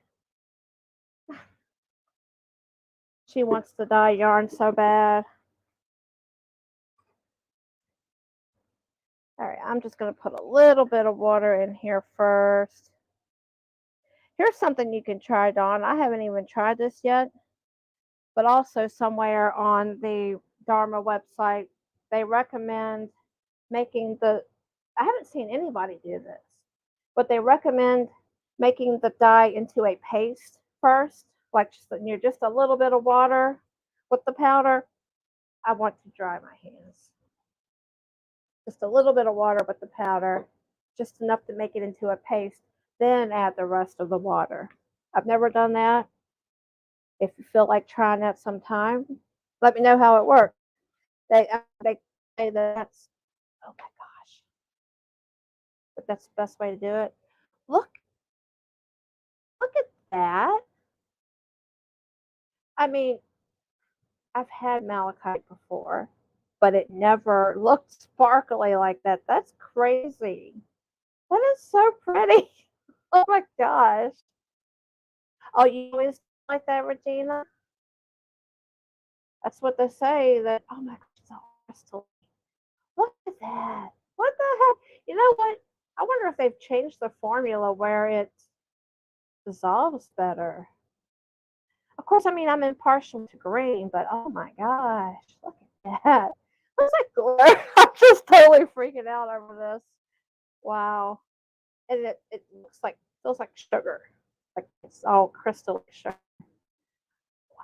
She wants to dye yarn so bad. All right, I'm just going to put a little bit of water in here first. Here's something you can try, Dawn. I haven't even tried this yet, but also somewhere on the Dharma website, they recommend making I haven't seen anybody do this, but they recommend making the dye into a paste first, like just a little bit of water with the powder. I want to dry my hands. Just a little bit of water with the powder, just enough to make it into a paste, then add the rest of the water. I've never done that. If you feel like trying that sometime, let me know how it works. They say that's, oh my gosh, but that's the best way to do it. Look, look at that. I mean, I've had malachite before, but it never looked sparkly like that. That's crazy. That is so pretty. Oh my gosh. Oh, you always like that, Regina? That's what they say. That, oh my gosh, it's all crystal. Look at that. What the heck? You know what? I wonder if they've changed the formula where it dissolves better. Of course, I mean, I'm impartial to green, but oh my gosh, look at that. Looks like glitter. I'm just totally freaking out over this. Wow. And it looks like, feels like sugar. Like it's all crystal sugar.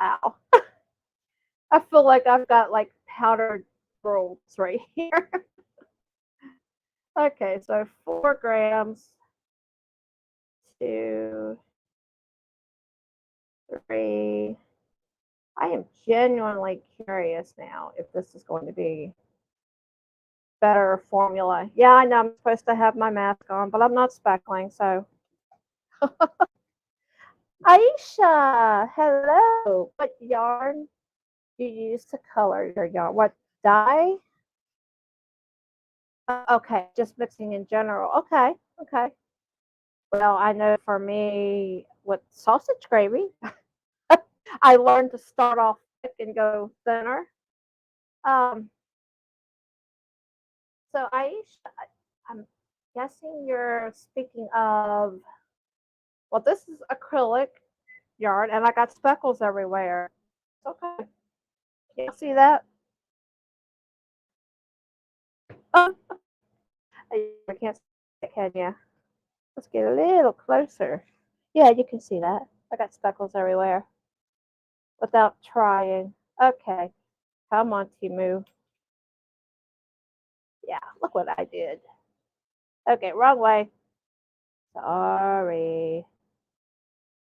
Wow. I feel like I've got like powdered rolls right here. Okay, so 4 grams, 2, 3. I am genuinely curious now if this is going to be better formula. Yeah, I know I'm supposed to have my mask on, but I'm not speckling, so. Aisha, hello. What yarn you use to color your yarn? What dye? Okay, just mixing in general. Okay, okay. Well, I know for me with sausage gravy, I learned to start off thick and go thinner. Um, so Aisha, I'm guessing you're speaking of, well, this is acrylic. yarn, and I got speckles everywhere. It's okay. You see that? Oh, I can't see it, can you? Let's get a little closer. Yeah, you can see that. I got speckles everywhere without trying. Okay, come on, Timu. Yeah, look what I did. Okay, wrong way. Sorry.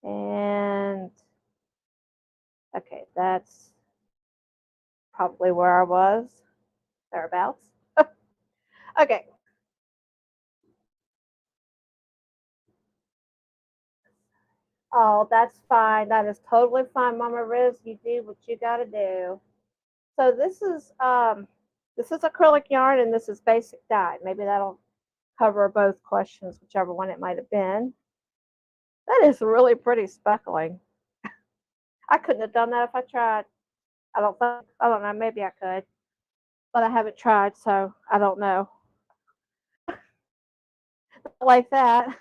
And okay, that's probably where I was, thereabouts. Okay. Oh, that's fine. That is totally fine, Mama Riz. You do what you gotta do. So this is acrylic yarn and this is basic dye. Maybe that'll cover both questions, whichever one it might have been. That is really pretty speckling. I couldn't have done that if I tried. I don't know, maybe I could. But I haven't tried, so I don't know. Like that.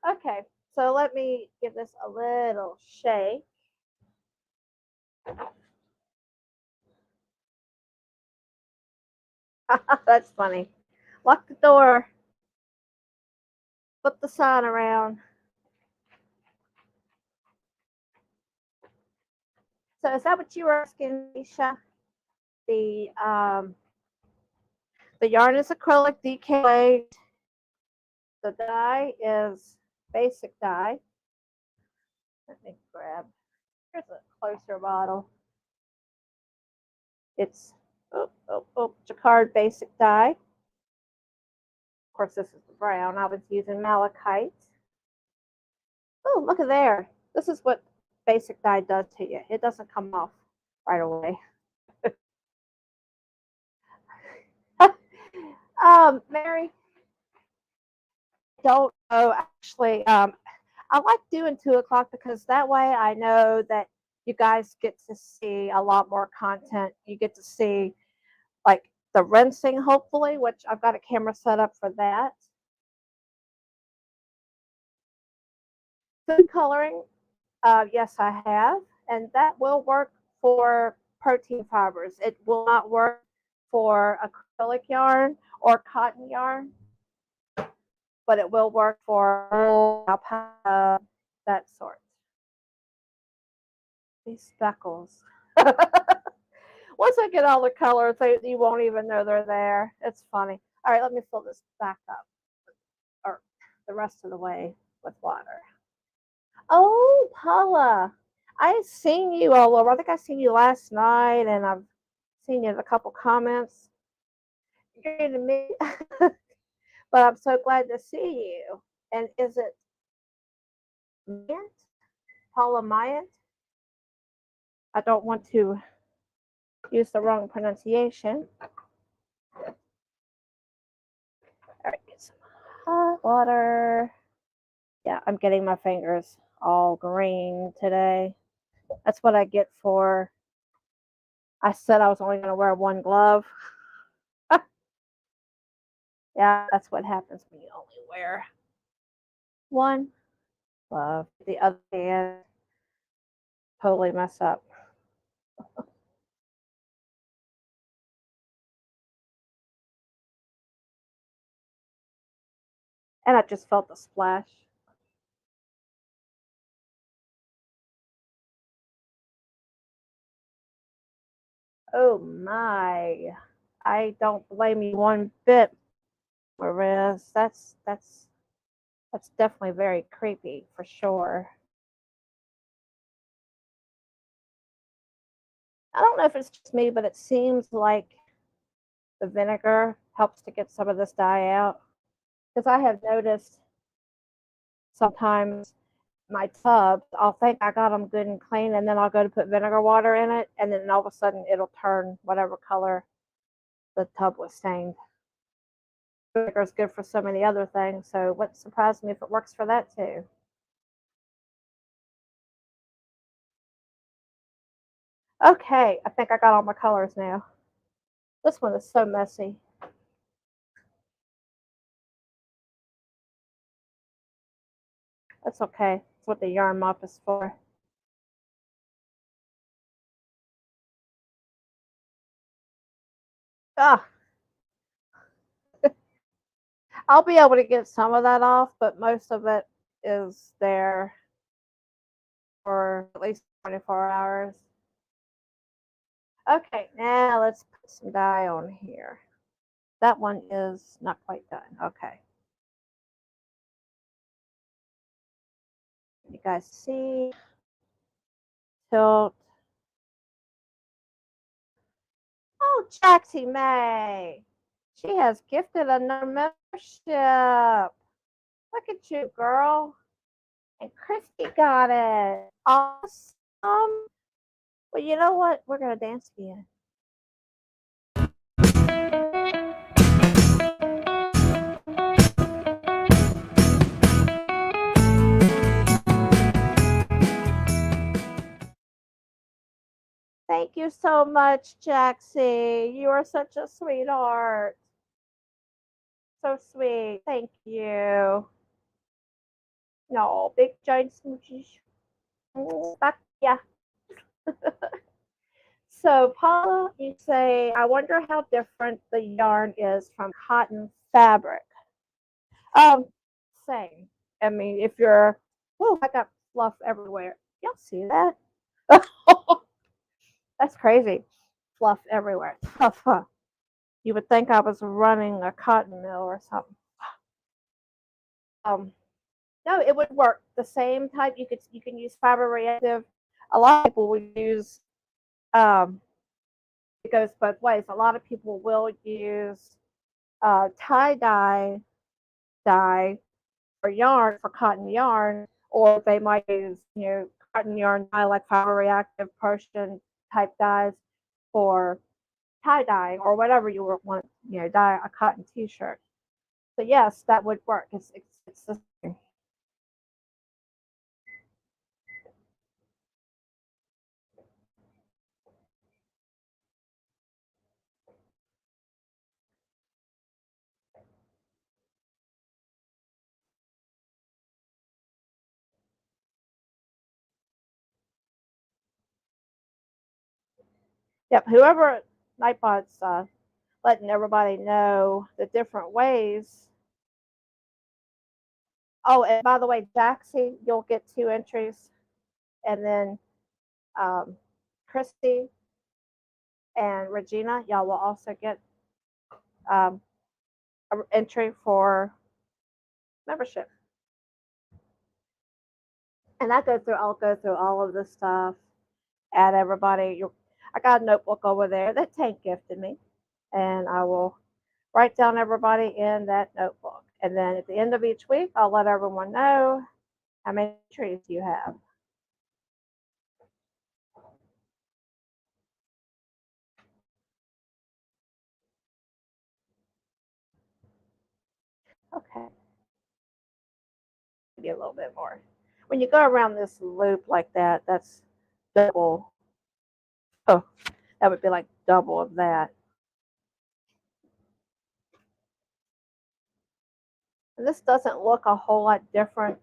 Okay, so let me give this a little shake. That's funny. Lock the door. Flip the sign around. So is that what you were asking, Misha? The um, the yarn is acrylic DK. The dye is basic dye. Let me grab. Here's a closer bottle. It's jacquard basic dye. Of course, this is the brown. I was using malachite. Oh, look at there. This is what basic dye does to you. It doesn't come off right away. Mary, don't know actually. I like doing 2 o'clock because that way I know that you guys get to see a lot more content. You get to see like the rinsing, hopefully, which I've got a camera set up for that. Food coloring, yes, I have, and that will work for protein fibers. It will not work for acrylic yarn or cotton yarn, but it will work for alpaca, that sort. These speckles. Once I get all the colors, you won't even know they're there. It's funny. All right, let me fill this back up, or the rest of the way with water. Oh, Paula, I've seen you all over. I think I seen you last night, and I've seen you in a couple comments. You're new to me, but I'm so glad to see you. And is it Myant? Paula Myant? I don't want to use the wrong pronunciation. All right, get some hot water. Yeah, I'm getting my fingers all green today. That's what I get for. I said I was only going to wear one glove. Yeah, that's what happens when you only wear one glove. The other hand, totally mess up. And I just felt the splash. Oh my. I don't blame you one bit, Mariz. That's definitely very creepy for sure. I don't know if it's just me, but it seems like the vinegar helps to get some of this dye out. Because I have noticed sometimes my tubs, I'll think I got them good and clean, and then I'll go to put vinegar water in it, and then all of a sudden it'll turn whatever color the tub was stained. Vinegar is good for so many other things, so it wouldn't surprise me if it works for that too. Okay, I think I got all my colors now. This one is so messy. That's okay. That's what the yarn mop is for. Ah, I'll be able to get some of that off, but most of it is there for at least 24 hours. Okay, now let's put some dye on here. That one is not quite done. Okay. You guys see? Tilt. Oh, Jaxie May. She has gifted another membership. Look at you, girl. And Christy got it. Awesome. Well, you know what? We're going to dance again. Thank you so much, Jaxie. You are such a sweetheart. So sweet. Thank you. No, big giant smooches. Back, yeah. So, Paula, you say, I wonder how different the yarn is from cotton fabric. Um, Same. I mean, if you're, oh, I got fluff everywhere. Y'all see that? That's crazy. Fluff everywhere. You would think I was running a cotton mill or something. Um, no, it would work. The same type. You can use fiber reactive. A lot of people would use. It goes both ways. A lot of people will use tie dye for yarn for cotton yarn, or they might use cotton yarn dye like fiber reactive Persian type dyes for tie dyeing or whatever you want dye a cotton t-shirt. So yes, that would work. It's the same. Yep. Whoever Nightbot's letting everybody know the different ways. Oh, and by the way, Jaxie, you'll get 2 entries, and then Christy and Regina, y'all will also get um, an entry for membership. And I'll go through all of this stuff. Add everybody. I got a notebook over there that Tank gifted me, and I will write down everybody in that notebook. And then at the end of each week, I'll let everyone know how many entries you have. Okay. Maybe a little bit more. When you go around this loop like that, that's double. Oh, that would be like double of that. And this doesn't look a whole lot different.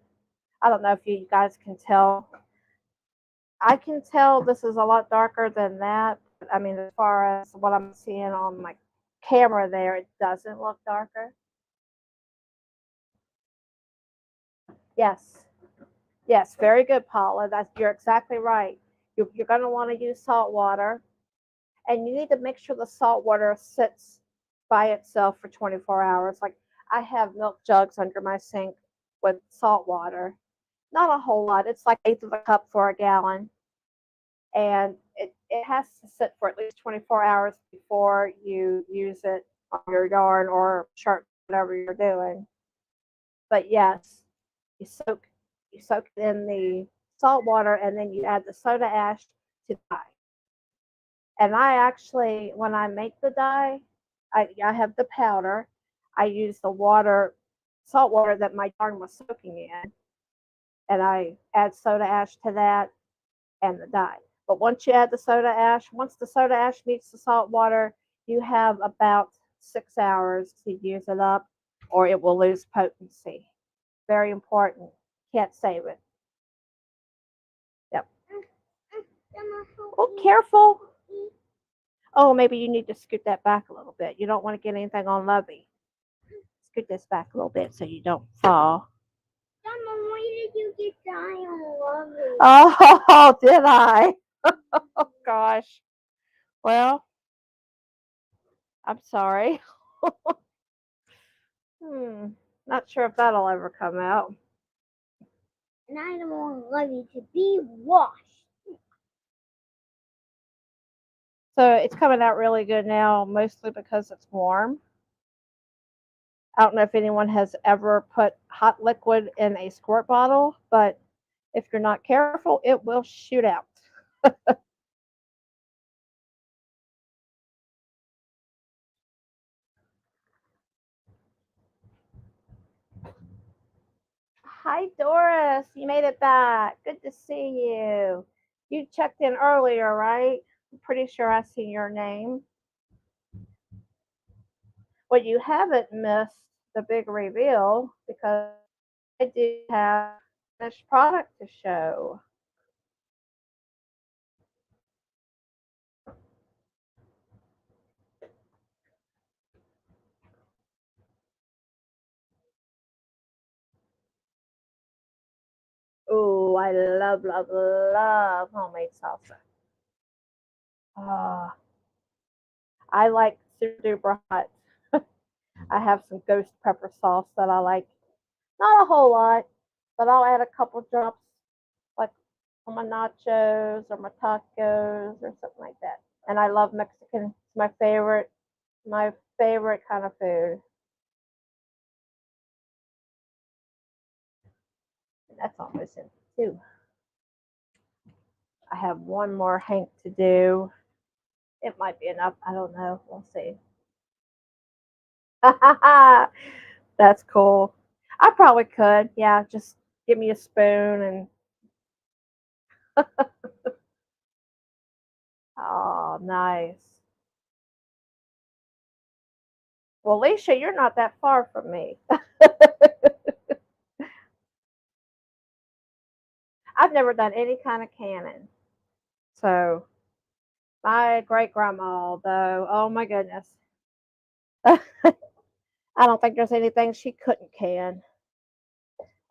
I don't know if you guys can tell. I can tell this is a lot darker than that. I mean, as far as what I'm seeing on my camera there, it doesn't look darker. Yes. Yes, very good, Paula. You're exactly right. You're going to want to use salt water, and you need to make sure the salt water sits by itself for 24 hours. Like I have milk jugs under my sink with salt water. Not a whole lot. It's like eighth of a cup for a gallon. And it has to sit for at least 24 hours before you use it on your yarn or shirt, whatever you're doing. But yes, you soak it in the salt water and then you add the soda ash to dye. And I actually, when I make the dye, I have the powder. I use the salt water that my yarn was soaking in, and I add soda ash to that and the dye. But once you add the soda ash, once the soda ash meets the salt water, you have about 6 hours to use it up, or it will lose potency. Very important. Can't save it. Oh, careful. Oh, maybe you need to scoot that back a little bit. You don't want to get anything on Lovey. Scoot this back a little bit so you don't fall. Mama, why did you get die on Lovey? Oh, did I? Oh, gosh. Well, I'm sorry. Not sure if that'll ever come out. And I don't want Lovey to be washed. So it's coming out really good now, mostly because it's warm. I don't know if anyone has ever put hot liquid in a squirt bottle, but if you're not careful, it will shoot out. Hi, Doris. You made it back. Good to see you. You checked in earlier, right? I'm pretty sure I see your name. Well, you haven't missed the big reveal because I do have finished product to show. Oh, I love, love, love homemade salsa. Ah, I like super duper hot. I have some ghost pepper sauce that I like. Not a whole lot, but I'll add a couple drops, like on my nachos or my tacos or something like that. And I love Mexican. It's my favorite kind of food. And that's almost in too. I have one more hank to do. It might be enough. I don't know. We'll see. That's cool. I probably could. Yeah, just give me a spoon and oh, nice. Well, Alicia, you're not that far from me. I've never done any kind of canning. So, my great grandma, though, oh my goodness. I don't think there's anything she couldn't can.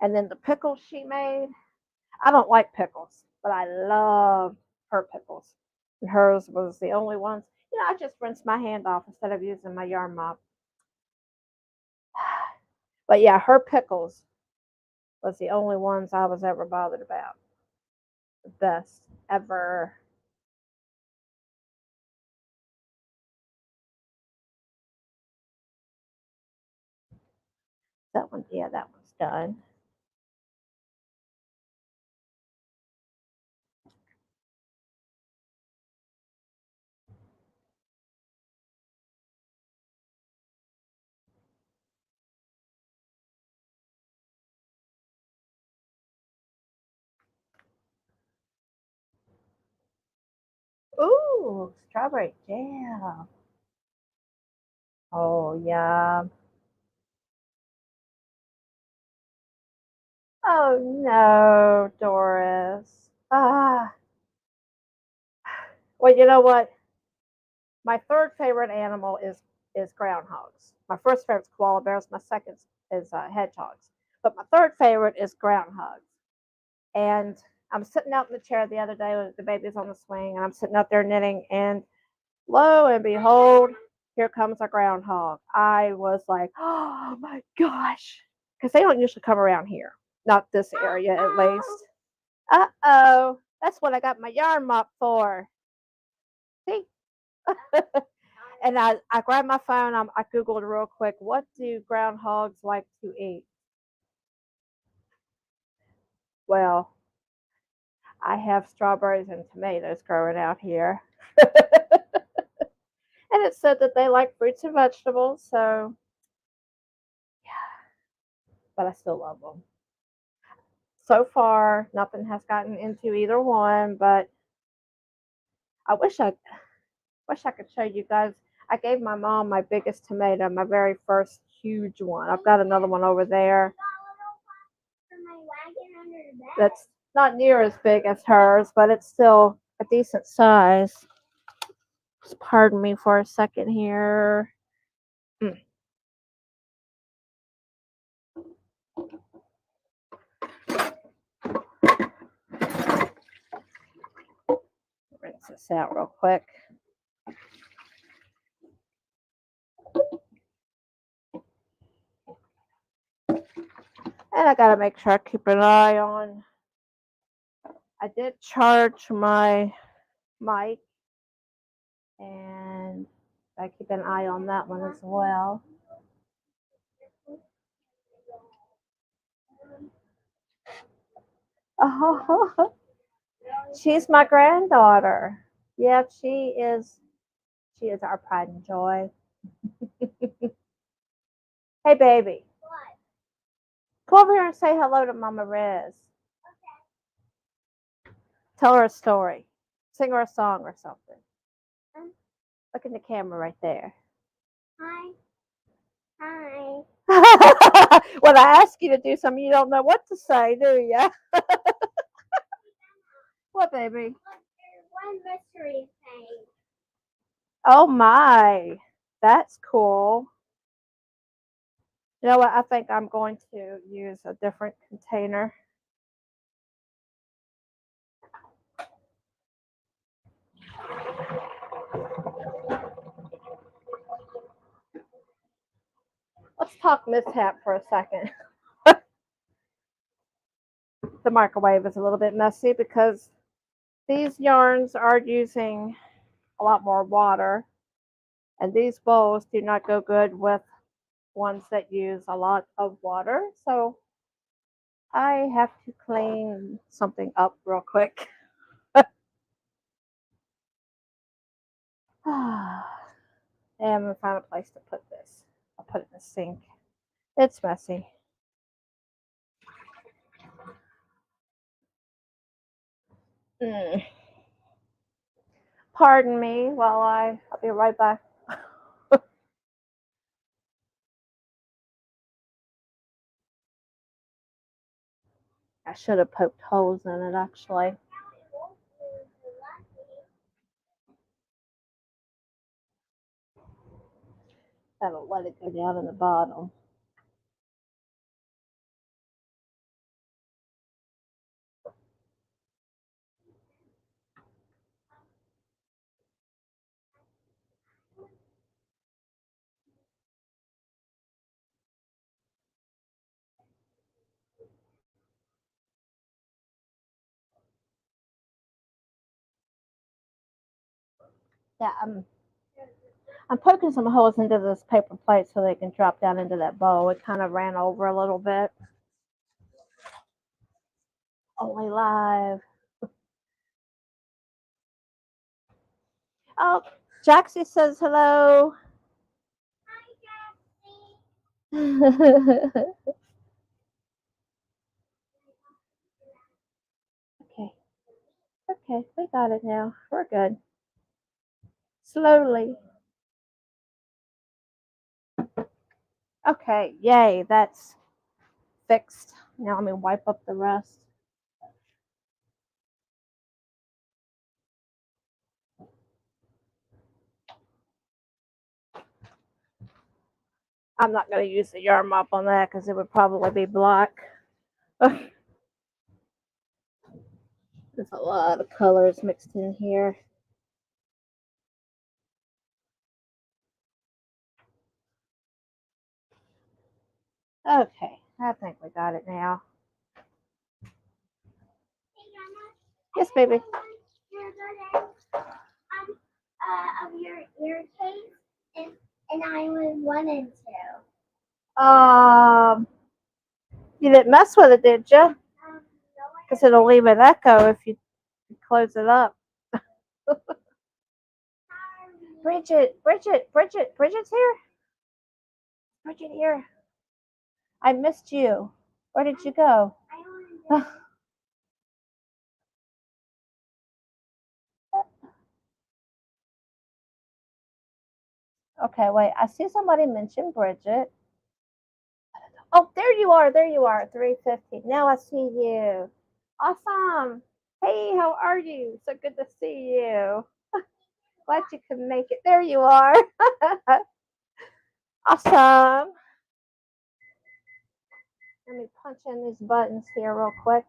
And then the pickles she made, I don't like pickles, but I love her pickles. And hers was the only ones. I just rinsed my hand off instead of using my yarn mop. But yeah, her pickles was the only ones I was ever bothered about. The best ever. That one, yeah, that one's done. Ooh, strawberry jam. Oh, yeah. Oh, no, Doris. Ah. Well, you know what? My third favorite animal is groundhogs. My first favorite is koala bears. My second is hedgehogs. But my third favorite is groundhogs. And I'm sitting out in the chair the other day with the baby's on the swing, and I'm sitting out there knitting, and lo and behold, here comes a groundhog. I was like, oh my gosh, because they don't usually come around here, not this area at least. Uh-oh, that's what I got my yarn mop for. See? And I grabbed my phone. I Googled real quick, what do groundhogs like to eat? Well, I have strawberries and tomatoes growing out here. And it said that they like fruits and vegetables, so yeah, but I still love them. So far, nothing has gotten into either one, but I wish I could show you guys. I gave my mom my biggest tomato, my very first huge one. I've got another one over there that's not near as big as hers, but it's still a decent size. Just pardon me for a second here. Rinse this out real quick. And I gotta make sure I keep an eye on. I did charge my mic, and I keep an eye on that one as well. Oh, she's my granddaughter. Yeah, she is. She is our pride and joy. Hey, baby, What? come over here and say hello to Mama Riz. Tell her a story. Sing her a song or something. Look in the camera right there. Hi. Hi. When I ask you to do something, you don't know what to say, do you? What, baby? Look, there's one mystery thing. Oh my, that's cool. You know what? I think I'm going to use a different container. Let's talk mishap for a second. The microwave is a little bit messy because these yarns are using a lot more water, and these bowls do not go good with ones that use a lot of water. So I have to clean something up real quick. And I'm gonna find a place to put this. I'll put it in the sink. It's messy. Pardon me while I'll be right back. I should have poked holes in it actually. That'll let it go down in the bottom. Yeah, I'm poking some holes into this paper plate so they can drop down into that bowl. It kind of ran over a little bit. Only live. Oh, Jaxie says hello. Okay. Okay, we got it now. We're good. Slowly. Okay, yay, that's fixed. Now let me wipe up the rest. I'm not going to use the yarn mop on that because it would probably be black. There's a lot of colors mixed in here. Okay, I think we got it now. Yes, baby. Of your ear case, and I was 1 and 2. You didn't mess with it, did you? No, Because it'll leave an echo if you close it up. Bridget's here. Bridget here. I missed you. Where did you go? Okay, wait. I see somebody mention Bridget. Oh, there you are. There you are. 350. Now I see you. Awesome. Hey, how are you? So good to see you. Glad you could make it. There you are. Awesome. Let me punch in these buttons here real quick.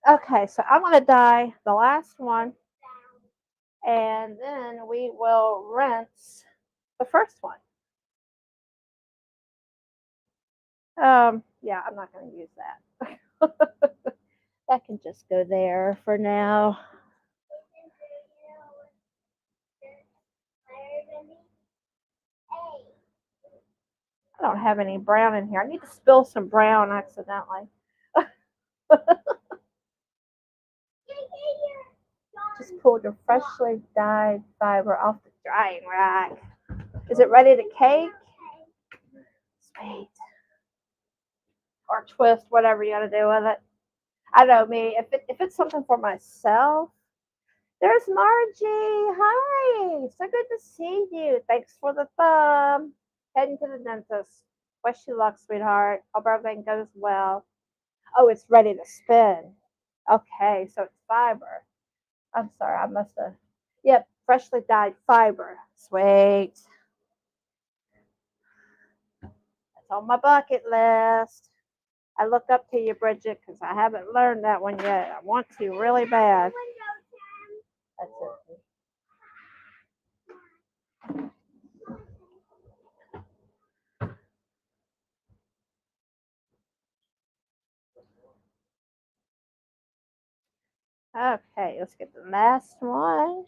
Okay, so I'm going to dye the last one, and then we will rinse the first one. Yeah, I'm not going to use that. That can just go there for now. I don't have any brown in here. I need to spill some brown accidentally. Just pulled your freshly dyed fiber off the drying rack. Is it ready to cake? Sweet. Or twist, whatever you gotta do with it. I know me. If it's something for myself, there's Margie. Hi. So good to see you. Thanks for the thumb. Heading to the dentist. Wish you luck, sweetheart. Hope everything goes well. Oh, it's ready to spin. Okay, so it's fiber. I'm sorry, I must have. Yep, freshly dyed fiber. Sweet. That's on my bucket list. I look up to you, Bridget, because I haven't learned that one yet. I want to really bad. That's it. Okay, let's get the last one.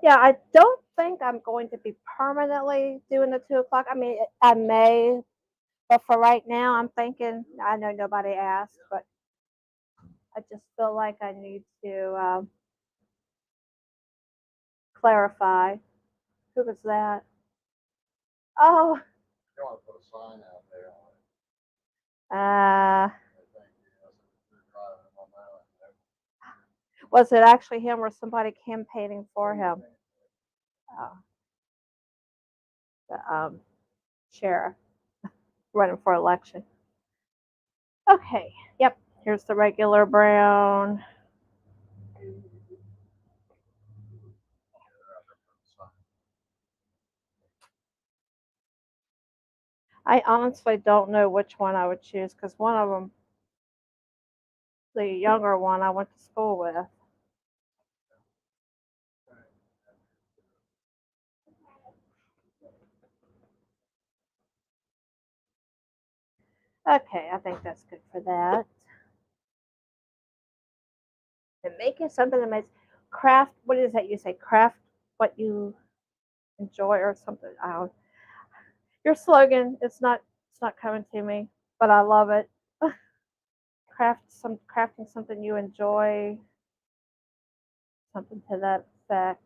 Yeah, I don't think I'm going to be permanently doing the 2 o'clock. I mean, I may, but for right now, I'm thinking. I know nobody asked, but I just feel like I need to clarify. Who was that? Oh, You want to put a sign out there on it. Was it actually him or somebody campaigning for him? Oh, the sheriff running for election. Okay, yep, here's the regular brown. I honestly don't know which one I would choose because one of them, the younger one, I went to school with. Okay, I think that's good for that. And making something that makes craft. What is that you say? Craft what you enjoy or something. Your slogan. It's not coming to me, but I love it. Crafting something you enjoy. Something to that effect.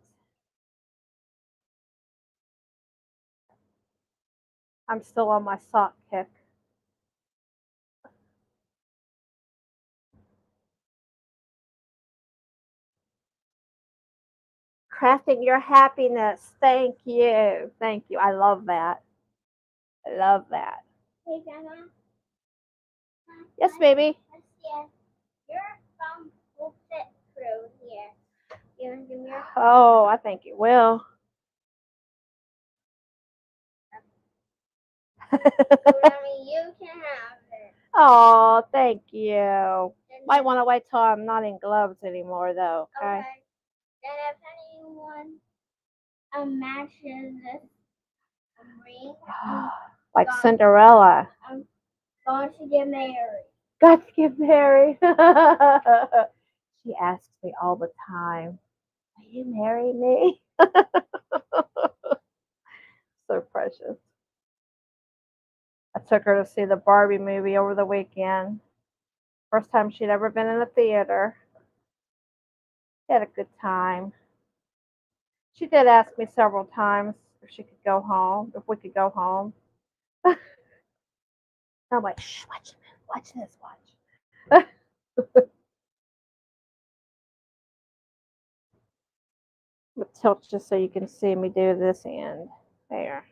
I'm still on my sock kick. Crafting your happiness. Thank you. Thank you. I love that. I love that. Hey, Grandma. Yes, baby. Let's see if your thumb will fit through here. You want to give me your Oh, I think it will. Mommy, you can have it. Oh, thank you. Might want to wait till I'm not in gloves anymore, though. Okay. Then if anyone matches this ring, Like Cinderella. I'm going to get married. Got to get married. She asks me all the time, "Will you marry me?" So precious. I took her to see the Barbie movie over the weekend. First time she'd ever been in a theater. She had a good time. She did ask me several times if she could go home, if we could go home. I'm like, shh, watch this, watch. But tilt just so you can see me do this end. There.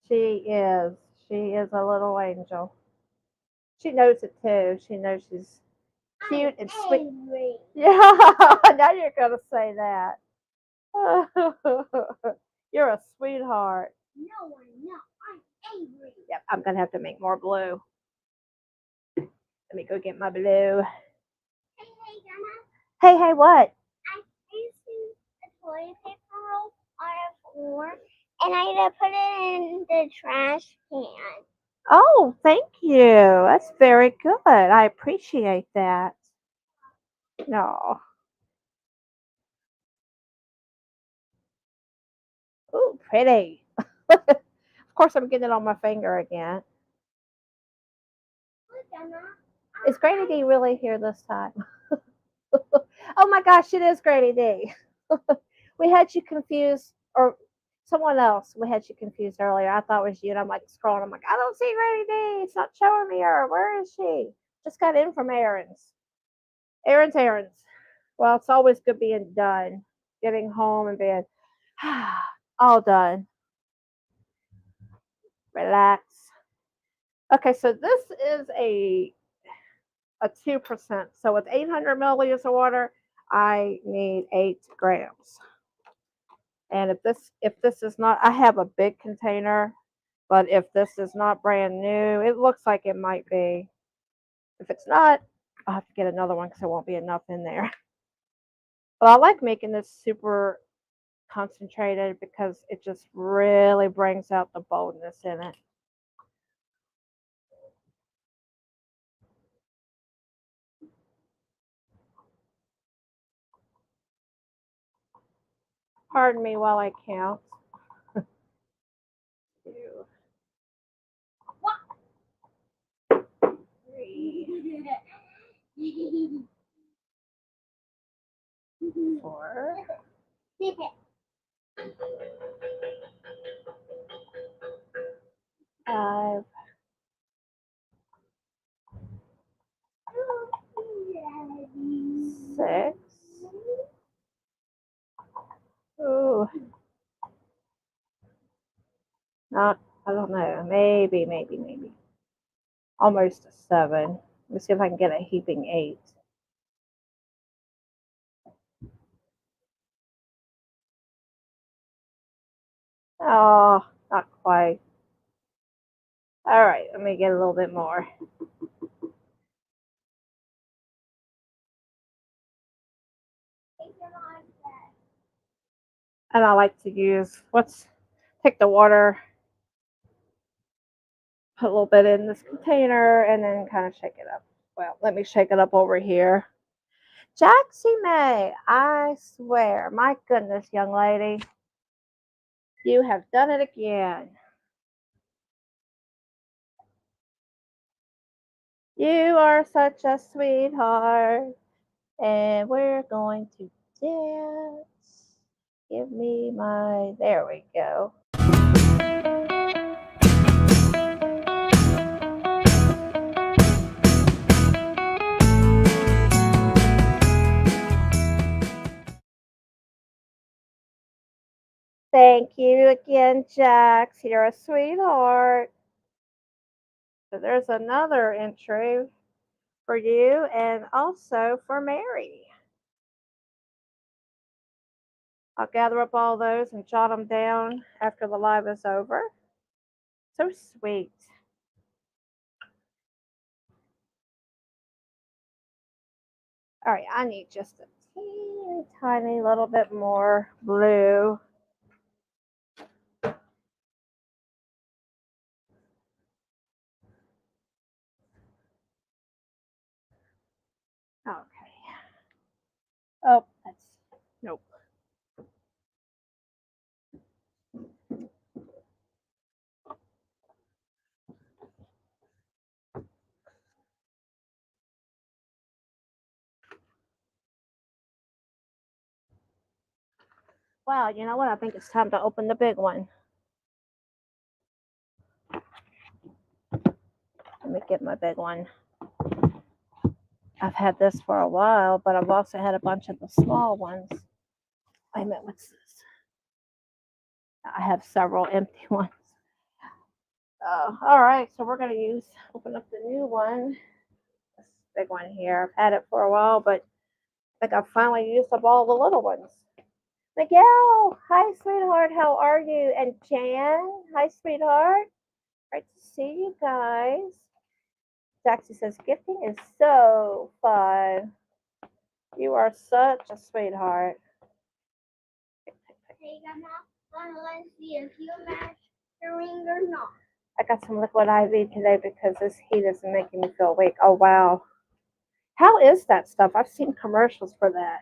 She is. She is a little angel. She knows it too. She knows she's cute and sweet. Angry. Yeah, now you're gonna say that. You're a sweetheart. No, I'm angry. Yep, I'm gonna have to make more blue. Let me go get my blue. Hey, Grandma. Hey, what? I used a toilet paper roll on the floor, and I had to put it in the trash can. Oh, thank you. That's very good. I appreciate that. No. Ooh, pretty. Of course, I'm getting it on my finger again. Look, Grandma. Is Granny D really here this time? Oh my gosh, it is Granny D. We had you confused, or someone else. We had you confused earlier. I thought it was you, and I'm like scrolling. I'm like, I don't see Granny D. It's not showing me her. Where is she? Just got in from errands. Errands. Well, it's always good being done. Getting home and being all done. Relax. Okay, so this is a 2%. So with 800 milliliters of water, I need 8 grams. And if this is not, I have a big container, but if this is not brand new, it looks like it might be. If it's not, I'll have to get another one because there won't be enough in there. But I like making this super concentrated because it just really brings out the boldness in it. Pardon me while I count. 2, 3, 4, 5, 6. Ooh, not, I don't know. Maybe. Almost a 7. Let me see if I can get a heaping 8. Oh, not quite. All right, let me get a little bit more. And I like to use, take the water, put a little bit in this container, and then kind of shake it up. Well, let me shake it up over here. Jaxie May, I swear, my goodness, young lady, you have done it again. You are such a sweetheart, and we're going to dance. Give me my, there we go. Thank you again, Jax. You're a sweetheart. So there's another entry for you and also for Mary. I'll gather up all those and jot them down after the live is over. So sweet. All right, I need just a teeny tiny little bit more blue. Okay. Oh, that's, nope. Wow, you know what? I think it's time to open the big one. Let me get my big one. I've had this for a while, but I've also had a bunch of the small ones. Wait a minute, what's this? I have several empty ones. All right, so we're gonna open up the new one. This big one here. I've had it for a while, but I think I've finally used up all the little ones. Miguel, hi sweetheart, how are you? And Jan, hi sweetheart. Great to see you guys. Jaxie says gifting is so fun. You are such a sweetheart. Hey, Grandma, let's see if you match the ring or not. I got some liquid IV today because this heat is making me feel weak. Oh wow. How is that stuff? I've seen commercials for that.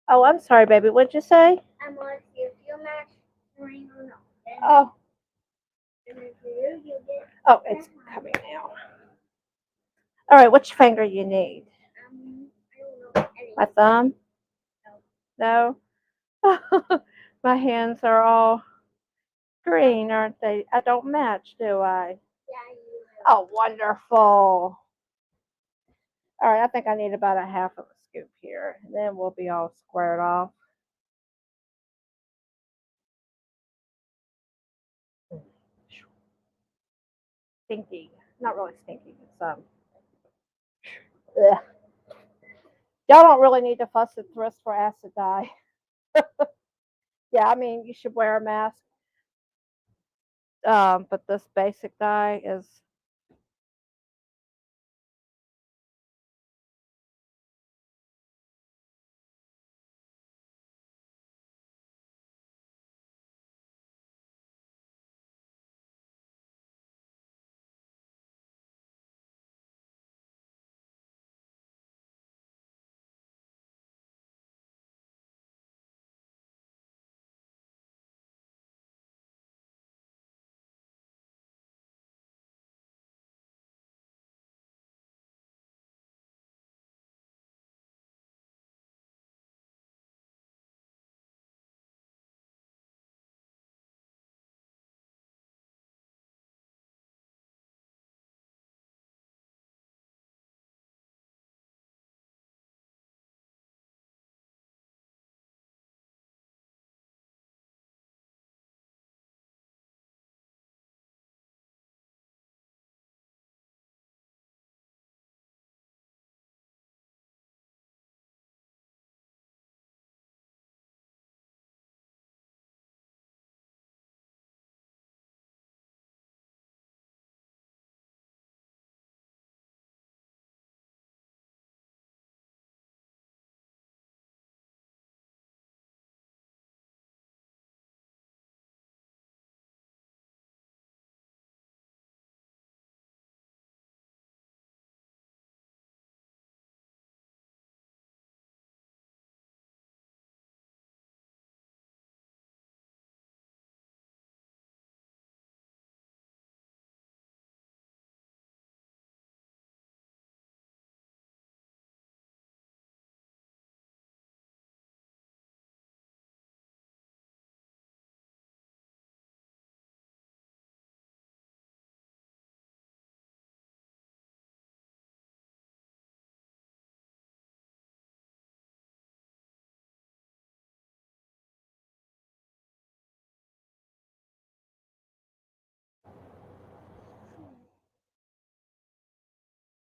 Oh, I'm sorry, baby. What'd you say? I'm gonna see if you match the ring or not. Oh, And if you do, you get. oh, it's coming now. All right, which finger you need? I don't know. My thumb? No. My hands are all green, aren't they? I don't match, do I? Yeah, you Oh, wonderful. All right, I think I need about a half of a scoop here, and then we'll be all squared off. Stinky. Not really stinky, but ugh. Y'all don't really need to fuss and thrust for acid dye. Yeah, I mean, you should wear a mask. But this basic dye is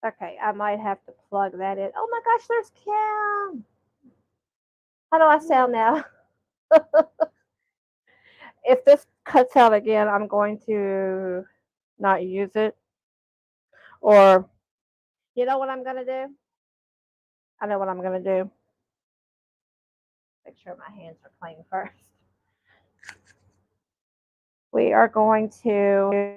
okay. I might have to plug that in. Oh my gosh, there's Kim. How do I sound now? If this cuts out again, I'm going to not use it. Or, you know what I'm going to do? I know what I'm going to do. Make sure my hands are clean first. We are going to.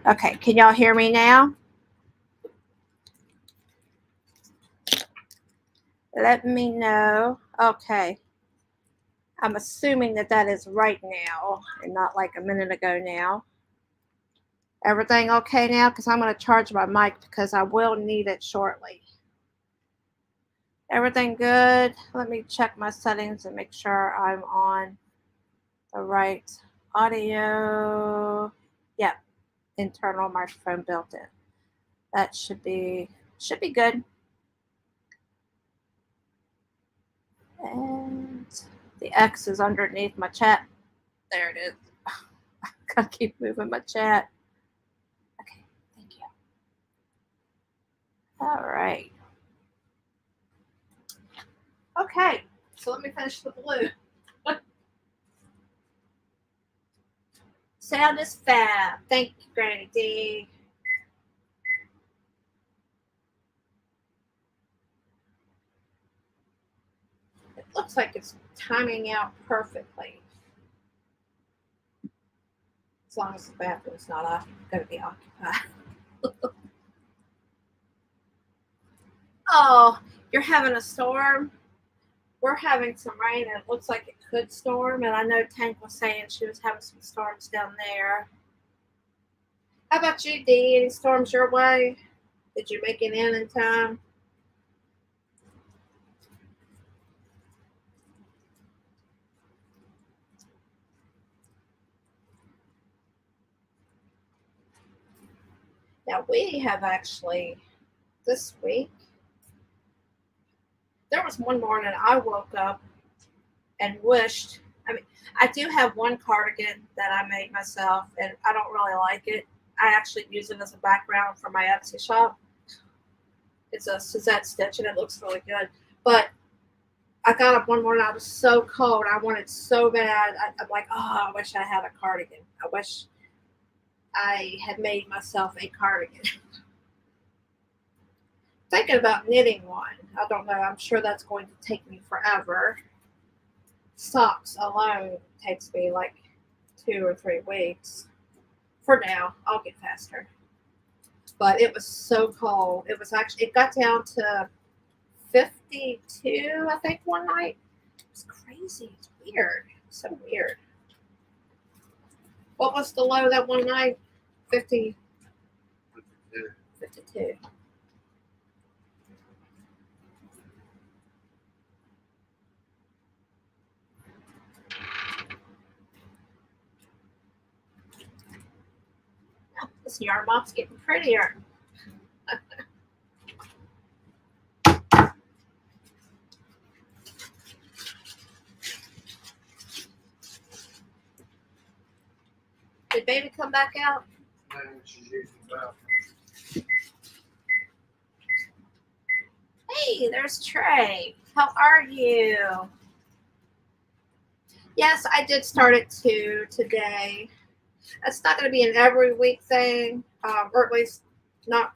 Okay, can y'all hear me now? Let me know. Okay. I'm assuming that that is right now and not like a minute ago now. Everything okay now? Because I'm going to charge my mic because I will need it shortly. Everything good? Let me check my settings and make sure I'm on the right audio. Yep, internal microphone built in. That should be good. And the X is underneath my chat. There it is. I gotta keep moving my chat. Okay, thank you. All right. Okay, so let me finish the blue. Sound is fab. Thank you, Granny D. It looks like it's timing out perfectly. As long as the bathroom's not going to be occupied. Oh, you're having a storm? We're having some rain and it looks like it could storm. And I know Tank was saying she was having some storms down there. How about you, Dee? Any storms your way? Did you make it in time? Now, we have actually, this week, there was one morning I woke up and wished, I do have one cardigan that I made myself, and I don't really like it. I actually use it as a background for my Etsy shop. It's a Suzette stitch, and it looks really good. But I got up one morning, I was so cold. I wanted so bad. I'm like, oh, I wish I had a cardigan. I wish I had made myself a cardigan. Thinking about knitting one. I don't know. I'm sure that's going to take me forever. Socks alone takes me like 2 or 3 weeks. For now, I'll get faster. But it was so cold. It got down to 52, I think, one night. It's crazy. It's weird. So weird. What was the low that one night? 52. This yarn mop's getting prettier. Did baby come back out? No, she's using the bathroom. Hey, there's Trey. How are you? Yes, I did start it too today. It's not going to be an every week thing, or at least not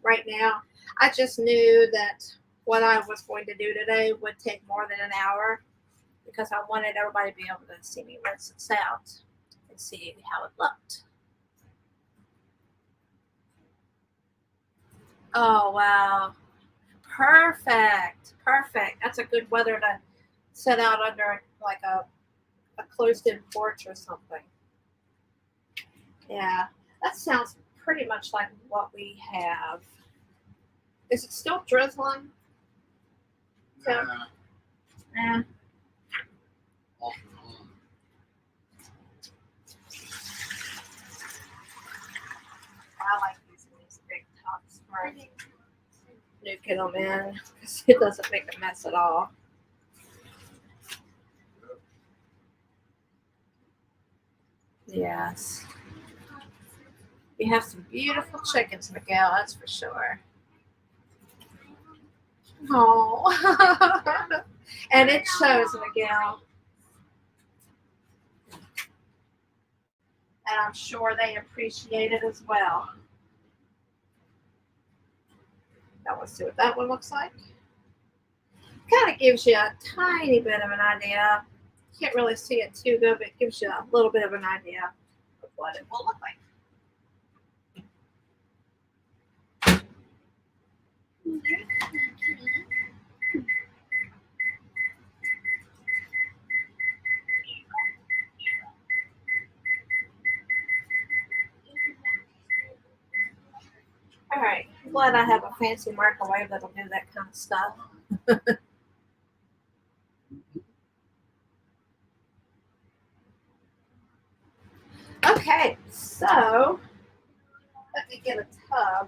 right now. I just knew that what I was going to do today would take more than an hour because I wanted everybody to be able to see me rinse this out and see how it looked. Oh, wow. Perfect. That's a good weather to sit out under like a closed-in porch or something. Yeah, that sounds pretty much like what we have. Is it still drizzling? Nah. Yeah. Off and on. I like using these big tops for nuking them in because it doesn't make a mess at all. Yes. You have some beautiful chickens, Miguel, that's for sure. Oh. And it shows, Miguel. And I'm sure they appreciate it as well. Now let's see what that one looks like. Kind of gives you a tiny bit of an idea. Can't really see it too good, but it gives you a little bit of an idea of what it will look like. right. Glad I have a fancy microwave that'll do that kind of stuff. Okay, so let me get a tub.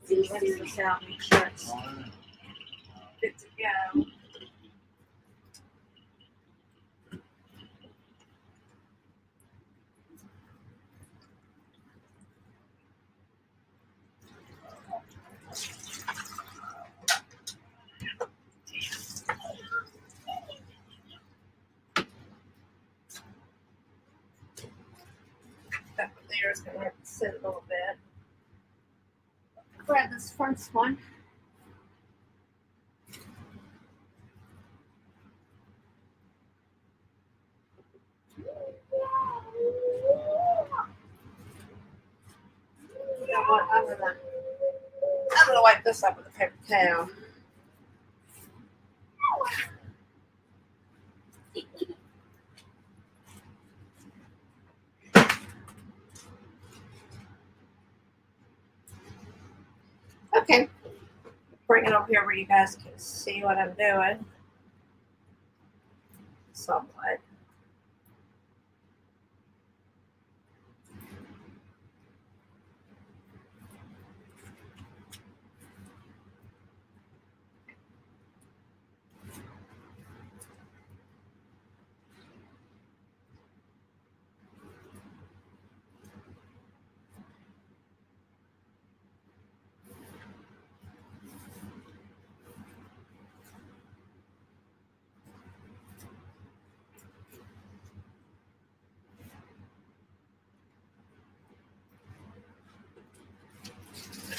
See this out, make sure it's good to go. That one there is going to have to sit a little bit. Grab this first one. You know what? I'm gonna wipe this up with a paper towel. Okay, bring it over here where you guys can see what I'm doing. Somewhat.